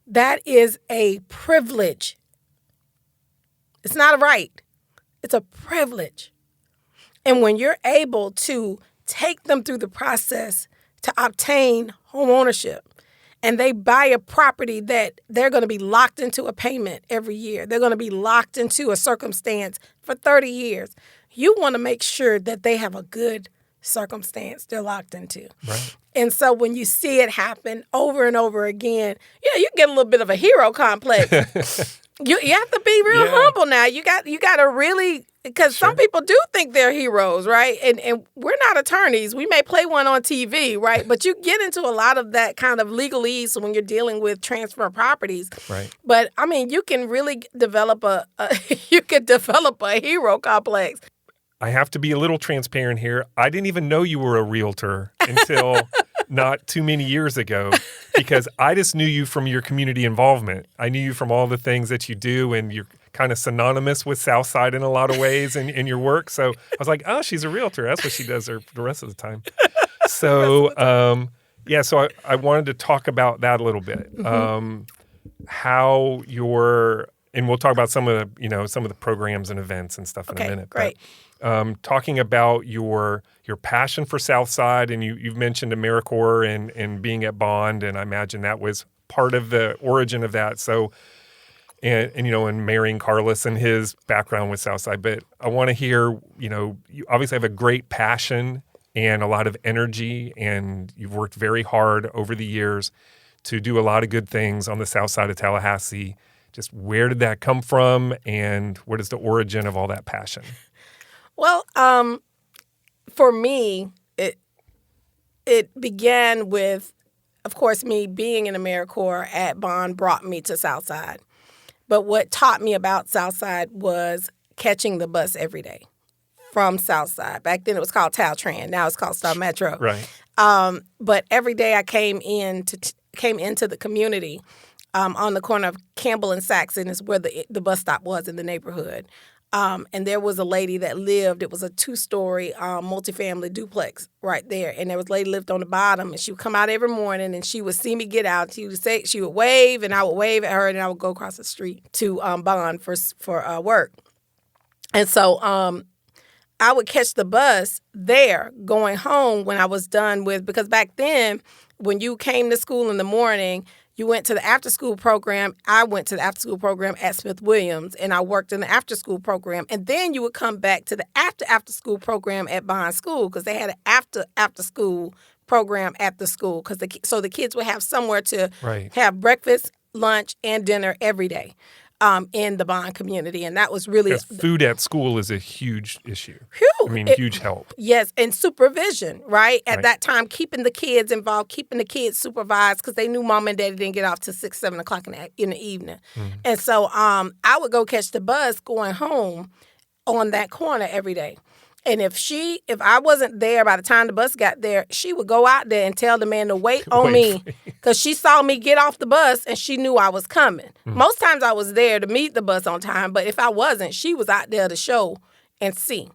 That is a privilege. It's not a right. It's a privilege. And when you're able to take them through the process to obtain home ownership, and they buy a property that they're going to be locked into a payment every year, they're going to be locked into a circumstance for 30 years, you want to make sure that they have a good circumstance they're locked into. Right. And so when you see it happen over and over again, you get a little bit of a hero complex. You have to be real humble now. You got to really, because some people do think they're heroes, right? And we're not attorneys. We may play one on TV, right? But you get into a lot of that kind of legalese when you're dealing with transfer properties. Right. But I mean, you can really develop a hero complex. I have to be a little transparent here. I didn't even know you were a realtor until not too many years ago, because I just knew you from your community involvement. I knew you from all the things that you do, and you're kind of synonymous with Southside in a lot of ways in your work. So I was like, oh, she's a realtor. That's what she does the rest of the time. So, so I wanted to talk about that a little bit. How and we'll talk about some of the programs and events and stuff in a minute. Great. But, talking about your passion for Southside, and you've mentioned AmeriCorps and being at Bond, and I imagine that was part of the origin of that. So, and marrying Carlos and his background with Southside. But I want to hear, you obviously have a great passion and a lot of energy, and you've worked very hard over the years to do a lot of good things on the Southside of Tallahassee. Just where did that come from, and what is the origin of all that passion? Well, for me, it began with, of course, me being in AmeriCorps at Bond brought me to Southside. But what taught me about Southside was catching the bus every day from Southside. Back then it was called Taltran. Now it's called Star Metro. Right. But every day I came into the community on the corner of Campbell and Saxon is where the bus stop was in the neighborhood. And there was a lady that lived, it was a 2-story multifamily duplex right there. And there was a lady lived on the bottom, and she would come out every morning and she would see me get out. She would wave, and I would wave at her, and I would go across the street to Bond for work. And so I would catch the bus there going home when I was done because back then when you came to school in the morning, you went to the after-school program. I went to the after-school program at Smith Williams, and I worked in the after-school program. And then you would come back to the after-school program at Bond School, because they had an after-school program at the school, so the kids would have somewhere to have breakfast, lunch, and dinner every day in the Bond community. And that was really... food at school is a huge issue. Huge help. Yes, and supervision, right? At that time, keeping the kids involved, keeping the kids supervised, because they knew mom and daddy didn't get off till 6, 7 o'clock in the evening. Mm-hmm. And so I would go catch the bus going home on that corner every day. And if I wasn't there by the time the bus got there, she would go out there and tell the man to wait on me, because she saw me get off the bus and she knew I was coming. Mm-hmm. Most times I was there to meet the bus on time, but if I wasn't, she was out there to show and see.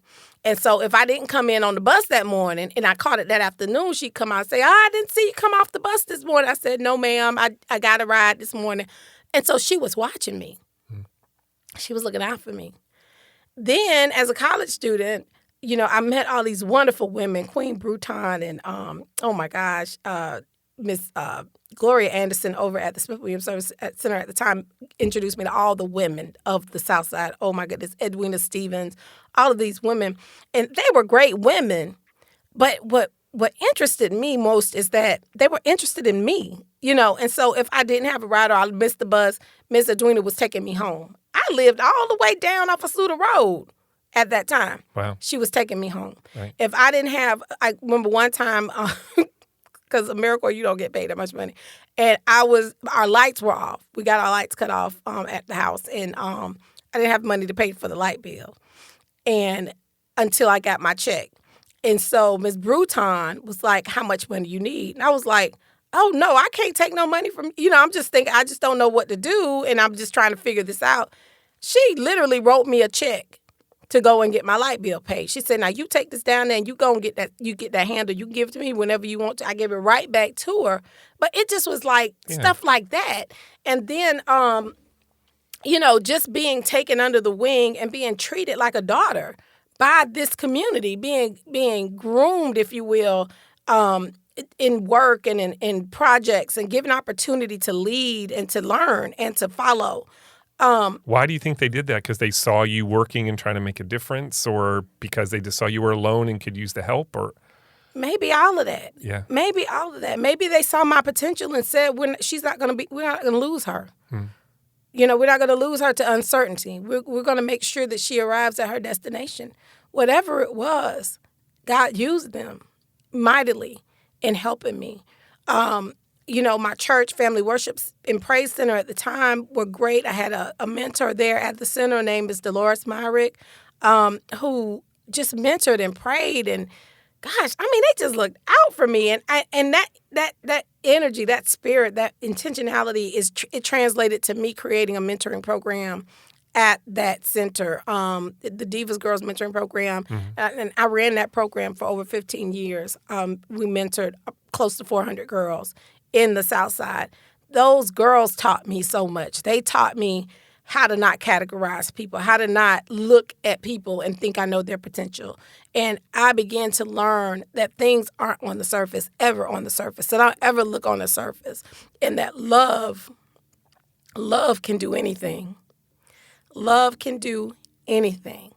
And so if I didn't come in on the bus that morning and I caught it that afternoon, she'd come out and say, I didn't see you come off the bus this morning. I said, no, ma'am, I got a ride this morning. And so she was watching me. Mm-hmm. She was looking out for me. Then as a college student, I met all these wonderful women, Queen Bruton and, oh my gosh, Miss Gloria Anderson over at the Smith Williams Service Center at the time introduced me to all the women of the South Side. Oh my goodness, Edwina Stevens, all of these women. And they were great women. But what interested me most is that they were interested in me, And so if I didn't have a ride or I missed the bus, Miss Edwina was taking me home. I lived all the way down off of Suda Road at that time. Wow. She was taking me home. Right. If I didn't have, I remember one time, because AmeriCorps, you don't get paid that much money. And our lights were off. We got our lights cut off at the house. And I didn't have money to pay for the light bill. And until I got my check. And so Miss Bruton was like, how much money you need? And I was like, oh, no, I can't take no money from, I'm just thinking, I just don't know what to do. And I'm just trying to figure this out. She literally wrote me a check to go and get my light bill paid. She said, now you take this down there and you go and get that handle. You can give it to me whenever you want to. I gave it right back to her. But it just was like stuff like that. And then, just being taken under the wing and being treated like a daughter by this community, being groomed, if you will, in work and in projects and given opportunity to lead and to learn and to follow. Why do you think they did that? Because they saw you working and trying to make a difference, or because they just saw you were alone and could use the help, or? Maybe all of that. Yeah. Maybe all of that. Maybe they saw my potential and said, we're not going to lose her. We're not going to lose her to uncertainty. We're going to make sure that she arrives at her destination. Whatever it was, God used them mightily in helping me. My church, Family Worship and Praise Center at the time were great. I had a mentor there at the center. Her name is Dolores Myrick, who just mentored and prayed. And gosh, they just looked out for me. And that energy, that spirit, that intentionality it translated to me creating a mentoring program at that center, the Divas Girls Mentoring Program. And I ran that program for over 15 years. We mentored close to 400 girls in the South Side. Those girls taught me so much. They taught me how to not categorize people, how to not look at people and think I know their potential. And I began to learn that things aren't on the surface, ever on the surface. So don't ever look on the surface. And that love can do anything. Love can do anything.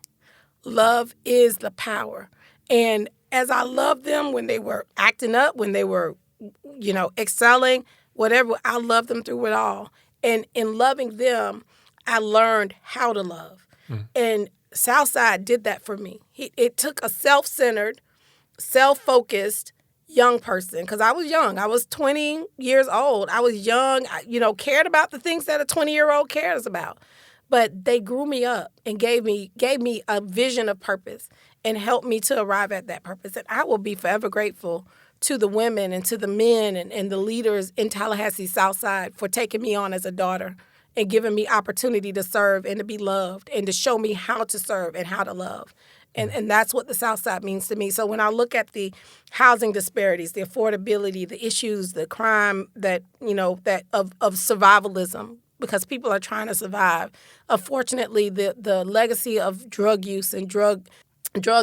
Love is the power. And as I loved them when they were acting up, when they were, excelling, whatever, I loved them through it all. And in loving them, I learned how to love. And Southside did that for me. It took a self-centered, self-focused young person, because I was young. I was 20 years old. I was young, cared about the things that a 20-year-old cares about. But they grew me up and gave me a vision of purpose and helped me to arrive at that purpose. And I will be forever grateful to the women and to the men and the leaders in Tallahassee Southside for taking me on as a daughter and giving me opportunity to serve and to be loved and to show me how to serve and how to love. And that's what the Southside means to me. So when I look at the housing disparities, the affordability, the issues, the crime that of survivalism, because people are trying to survive. Unfortunately, the legacy of drug use and drug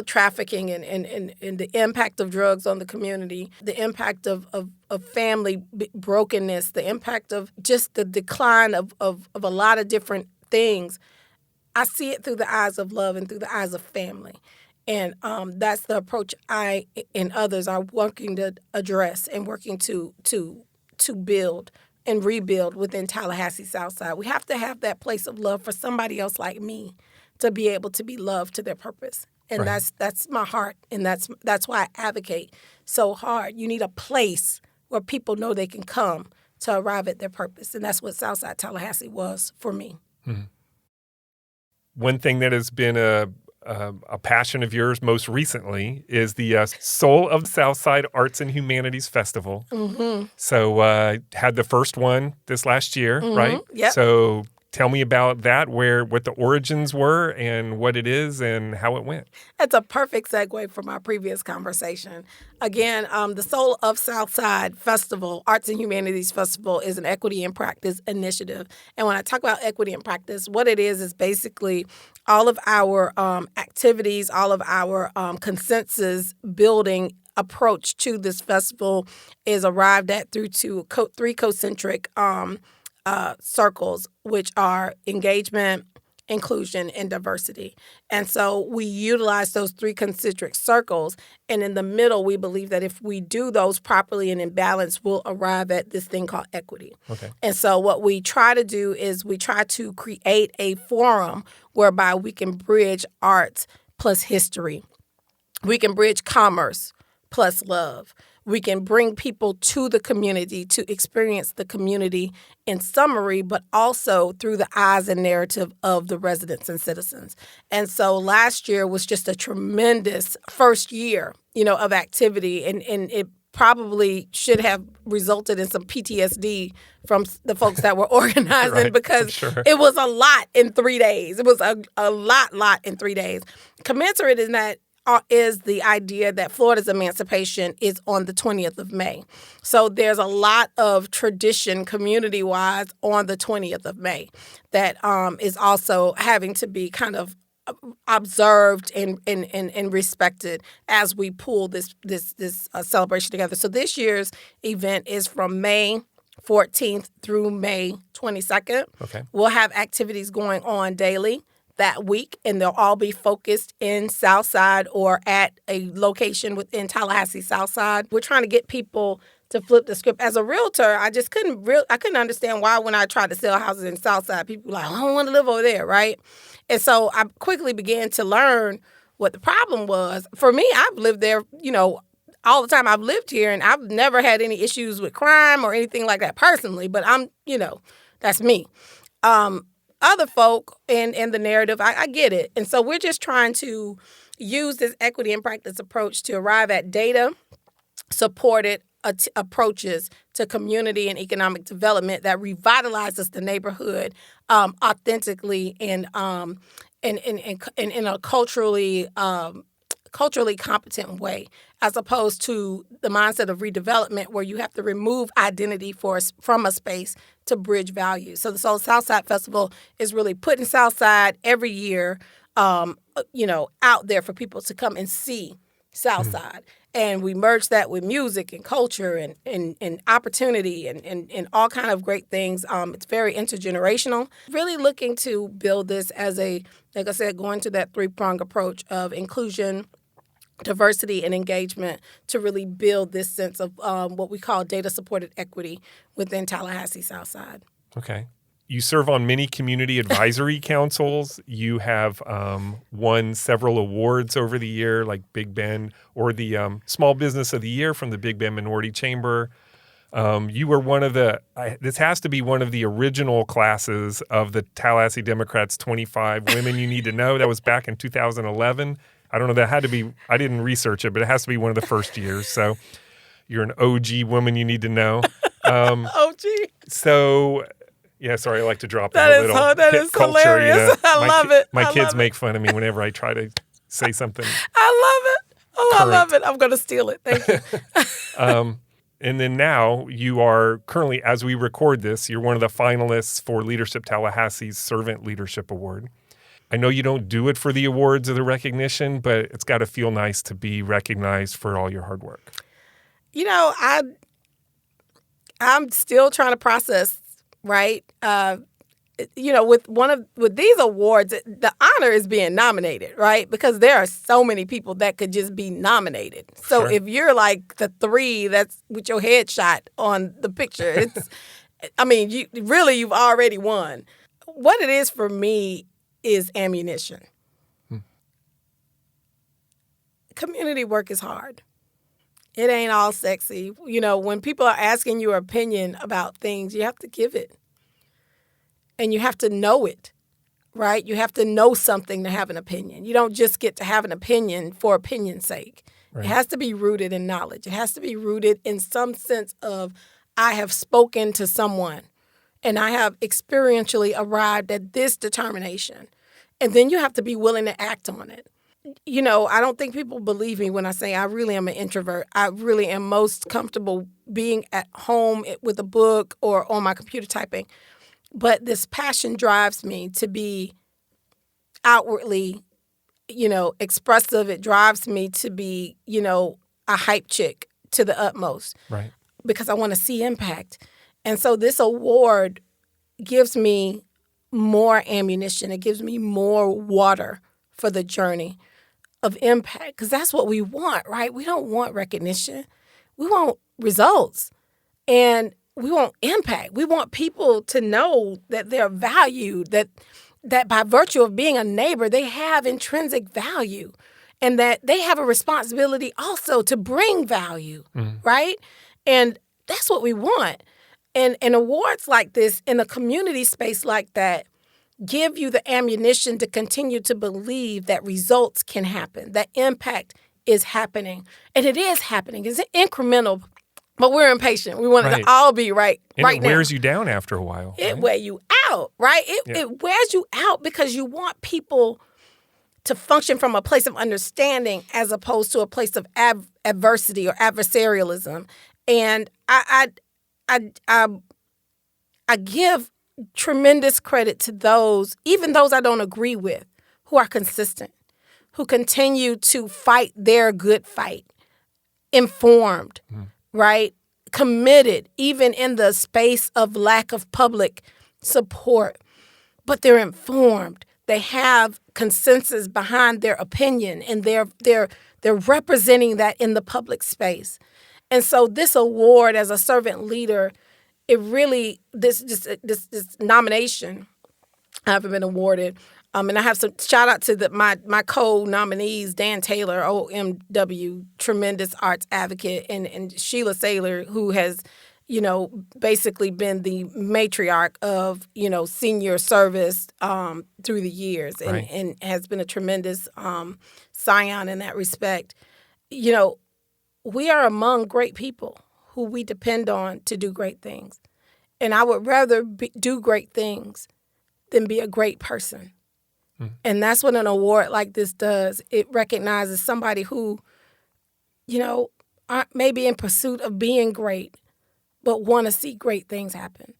trafficking and the impact of drugs on the community, the impact of family brokenness, the impact of just the decline of a lot of different things, I see it through the eyes of love and through the eyes of family. And that's the approach I and others are working to address and working to build and rebuild within Tallahassee Southside. We have to have that place of love for somebody else like me to be able to be loved to their purpose. And right. that's my heart, and that's why I advocate so hard. You need a place where people know they can come to arrive at their purpose, and that's what Southside Tallahassee was for me. Mm-hmm. One thing that has been a passion of yours most recently is the Soul of Southside Arts and Humanities Festival. Mm-hmm. So had the first one this last year, right? Yep. So tell me about that, what the origins were and what it is and how it went. That's a perfect segue from our previous conversation. Again, the Soul of Southside Festival, Arts and Humanities Festival, is an equity in practice initiative. And when I talk about equity in practice, what it is basically all of our activities, all of our consensus building approach to this festival is arrived at through three concentric circles, which are engagement, inclusion, and diversity. And so we utilize those three concentric circles. And in the middle, we believe that if we do those properly and in balance, we'll arrive at this thing called equity. Okay. And so what we try to do is we try to create a forum whereby we can bridge arts plus history. We can bridge commerce plus love. We can bring people to the community to experience the community in summary, but also through the eyes and narrative of the residents and citizens. And so last year was just a tremendous first year, of activity, and it probably should have resulted in some PTSD from the folks that were organizing Right, because sure. It was a lot in 3 days. It was a lot in 3 days. Commensurate in that is the idea that Florida's emancipation is on the 20th of May. So there's a lot of tradition community-wise on the 20th of May that is also having to be kind of observed and respected as we pull this celebration together. So this year's event is from May 14th through May 22nd. Okay. We'll have activities going on daily that week, and they'll all be focused in Southside or at a location within Tallahassee Southside. We're trying to get people to flip the script. As a realtor, I just couldn't understand why when I tried to sell houses in Southside, people were like, I don't want to live over there, right? And so I quickly began to learn what the problem was. For me, I've lived there, all the time I've lived here, and I've never had any issues with crime or anything like that personally, but that's me. Other folk in the narrative, I get it. And so we're just trying to use this equity in practice approach to arrive at data-supported approaches to community and economic development that revitalizes the neighborhood authentically and in a culturally competent way, as opposed to the mindset of redevelopment where you have to remove identity from a space to bridge value. So the Southside Festival is really putting Southside every year, out there for people to come and see Southside. And we merge that with music and culture and opportunity and all kind of great things. It's very intergenerational. Really looking to build this as like I said, going to that three-pronged approach of inclusion, diversity, and engagement to really build this sense of what we call data-supported equity within Tallahassee Southside. Okay. You serve on many community advisory councils. You have won several awards over the year, like Big Bend or the Small Business of the Year from the Big Bend Minority Chamber. You were one of this has to be one of the original classes of the Tallahassee Democrats 25 Women You Need to Know. That was back in 2011. I don't know, that had to be, I didn't research it, but it has to be one of the first years. So you're an OG woman you need to know. OG. So, yeah, sorry, I like to drop that in a little that hip is culture. hilarious. I love it. My kids make fun of me whenever I try to say something. I love it. Oh, current. I love it. I'm going to steal it. Thank you. And then now you are currently, as we record this, you're one of the finalists for Leadership Tallahassee's Servant Leadership Award. I know you don't do it for the awards or the recognition, but it's got to feel nice to be recognized for all your hard work. I'm still trying to process, right? With these awards, the honor is being nominated, right? Because there are so many people that could just be nominated. So Sure. If you're like the three that's with your headshot on the picture, it's, you've already won. What it is for me is ammunition. Community work is hard. It ain't all sexy. When people are asking your opinion about things, you have to give it. And you have to know it, right? You have to know something to have an opinion. You don't just get to have an opinion for opinion's sake. Right. It has to be rooted in knowledge. It has to be rooted in some sense of, I have spoken to someone and I have experientially arrived at this determination. And then you have to be willing to act on it. I don't think people believe me when I say I really am an introvert. I really am most comfortable being at home with a book or on my computer typing. But this passion drives me to be outwardly, expressive. It drives me to be, a hype chick to the utmost. Right. Because I want to see impact. And so this award gives me more ammunition. It gives me more water for the journey of impact, because that's what we want, right? We don't want recognition. We want results, and we want impact. We want people to know that they're valued, that by virtue of being a neighbor, they have intrinsic value, and that they have a responsibility also to bring value, right? And that's what we want. And awards like this in a community space like that give you the ammunition to continue to believe that results can happen, that impact is happening. And it is happening. It's incremental, but we're impatient. We want it to all be right now. And it wears you down after a while. It wears you out, right? It wears you out because you want people to function from a place of understanding as opposed to a place of adversity or adversarialism. And I give tremendous credit to those, even those I don't agree with, who are consistent, who continue to fight their good fight, informed, right? Committed, even in the space of lack of public support. But they're informed. They have consensus behind their opinion, and they're representing that in the public space. And so this award as a servant leader, it really, this nomination, I haven't been awarded. And I have some shout out to my co-nominees, Dan Taylor, OMW, tremendous arts advocate, and Sheila Saylor, who has, basically been the matriarch of, senior service through the years, and has been a tremendous scion in that respect. We are among great people who we depend on to do great things. And I would rather do great things than be a great person. And that's what an award like this does. It recognizes somebody who, aren't maybe in pursuit of being great, but want to see great things happen.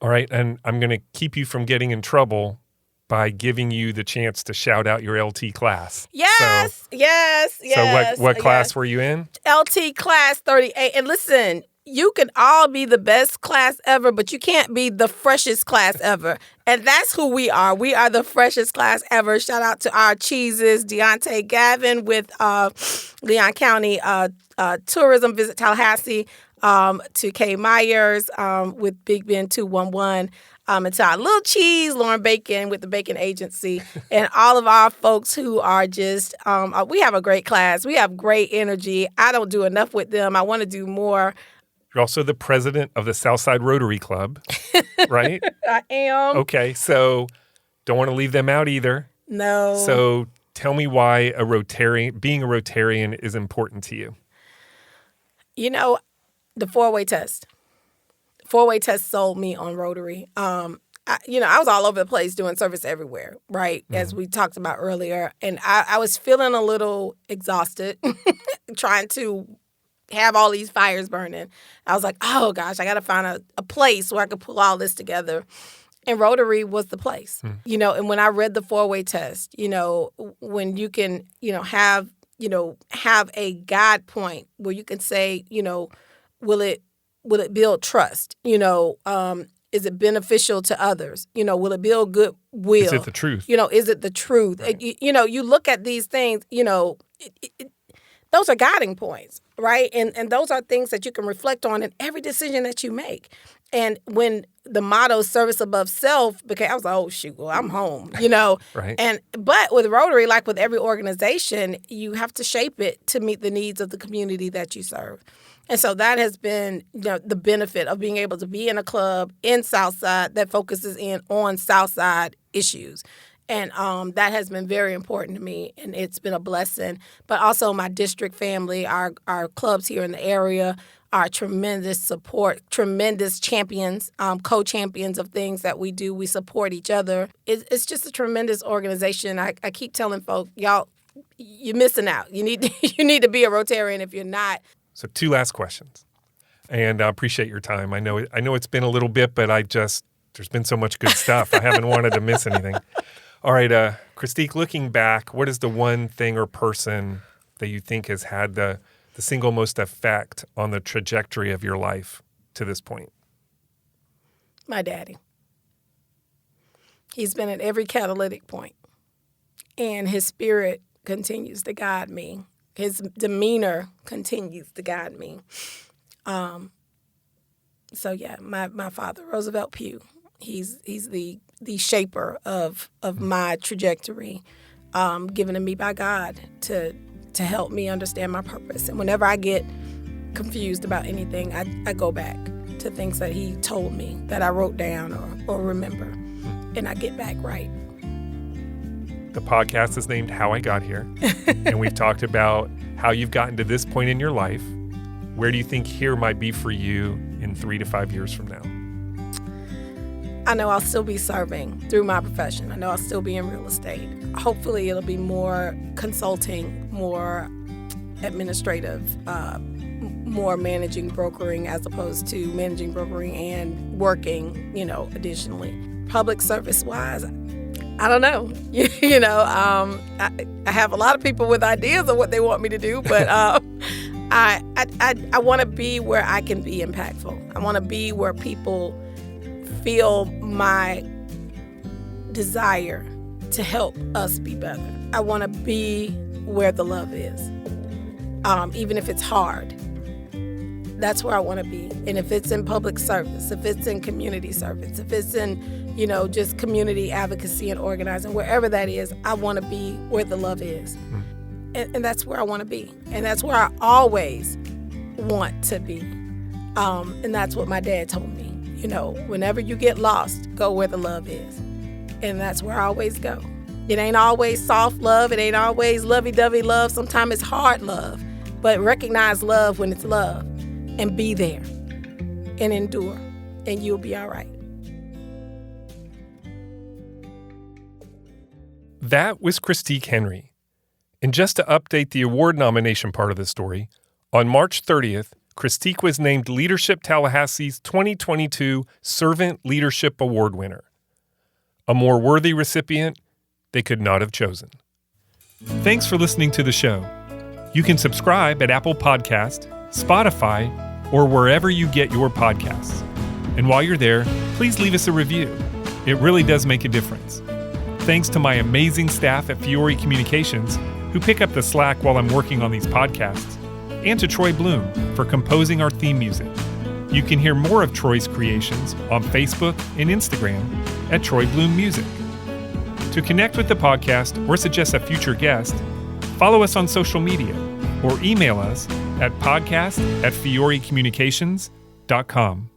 All right. And I'm going to keep you from getting in trouble by giving you the chance to shout out your LT class. Yes. So what class were you in? LT class 38. And listen, you can all be the best class ever, but you can't be the freshest class ever. And that's who we are. We are the freshest class ever. Shout out to our cheeses, Deontay Gavin with Leon County Tourism Visit Tallahassee, to Kay Myers with Big Ben 211. And to our little cheese, Lauren Bacon with the Bacon Agency, and all of our folks who are just, we have a great class. We have great energy. I don't do enough with them. I want to do more. You're also the president of the Southside Rotary Club, right? I am. Okay, so don't want to leave them out either. No. So tell me why being a Rotarian is important to you. The four-way test. Four-way test sold me on Rotary. I was all over the place doing service everywhere, right? As we talked about earlier. And I was feeling a little exhausted trying to have all these fires burning. I was like, oh, gosh, I got to find a place where I could pull all this together. And Rotary was the place, and when I read the four-way test, when you can, have a guide point where you can say, will it build trust? Is it beneficial to others? Will it build goodwill? Is it the truth? Is it the truth? Right. You look at these things, those are guiding points, right? And those are things that you can reflect on in every decision that you make. And when the motto "service above self" became, I was like, "Oh shoot, well, I'm home," Right. But with Rotary, like with every organization, you have to shape it to meet the needs of the community that you serve. And so that has been the benefit of being able to be in a club in Southside that focuses in on Southside issues. And that has been very important to me, and it's been a blessing. But also my district family, our clubs here in the area, are tremendous support, tremendous champions, co-champions of things that we do. We support each other. It's just a tremendous organization. I keep telling folk, y'all, you're missing out. You need to be a Rotarian if you're not. So 2 last questions. And I appreciate your time. I know it's been a little bit, but there's been so much good stuff. I haven't wanted to miss anything. All right, Christic, looking back, what is the one thing or person that you think has had the single most effect on the trajectory of your life to this point? My daddy. He's been at every catalytic point, and his spirit continues to guide me. His demeanor continues to guide me. So yeah, my father, Roosevelt Pugh, he's the shaper of my trajectory, given to me by God to help me understand my purpose. And whenever I get confused about anything, I go back to things that he told me that I wrote down or remember, and I get back right. The podcast is named How I Got Here, and we've talked about how you've gotten to this point in your life. Where do you think here might be for you in 3 to 5 years from now? I know I'll still be serving through my profession. I know I'll still be in real estate. Hopefully it'll be more consulting, more administrative, more managing brokering as opposed to managing brokering and working, additionally. Public service-wise, I don't know. I have a lot of people with ideas of what they want me to do, but I want to be where I can be impactful. I want to be where people feel my desire to help us be better. I want to be where the love is, even if it's hard. That's where I want to be. And if it's in public service, if it's in community service, if it's in, just community advocacy and organizing, wherever that is, I want to be where the love is. And that's where I want to be. And that's where I always want to be. And that's what my dad told me. Whenever you get lost, go where the love is. And that's where I always go. It ain't always soft love. It ain't always lovey-dovey love. Sometimes it's hard love. But recognize love when it's love. And be there. And endure. And you'll be all right. That was Christic Henry. And just to update the award nomination part of the story, on March 30th, Christic was named Leadership Tallahassee's 2022 Servant Leadership Award winner. A more worthy recipient they could not have chosen. Thanks for listening to the show. You can subscribe at Apple Podcast, Spotify, or wherever you get your podcasts. And while you're there, please leave us a review. It really does make a difference. Thanks to my amazing staff at Fiore Communications, who pick up the slack while I'm working on these podcasts, and to Troy Bloom for composing our theme music. You can hear more of Troy's creations on Facebook and Instagram at Troy Bloom Music. To connect with the podcast or suggest a future guest, follow us on social media or email us at podcast@fiorecommunications.com.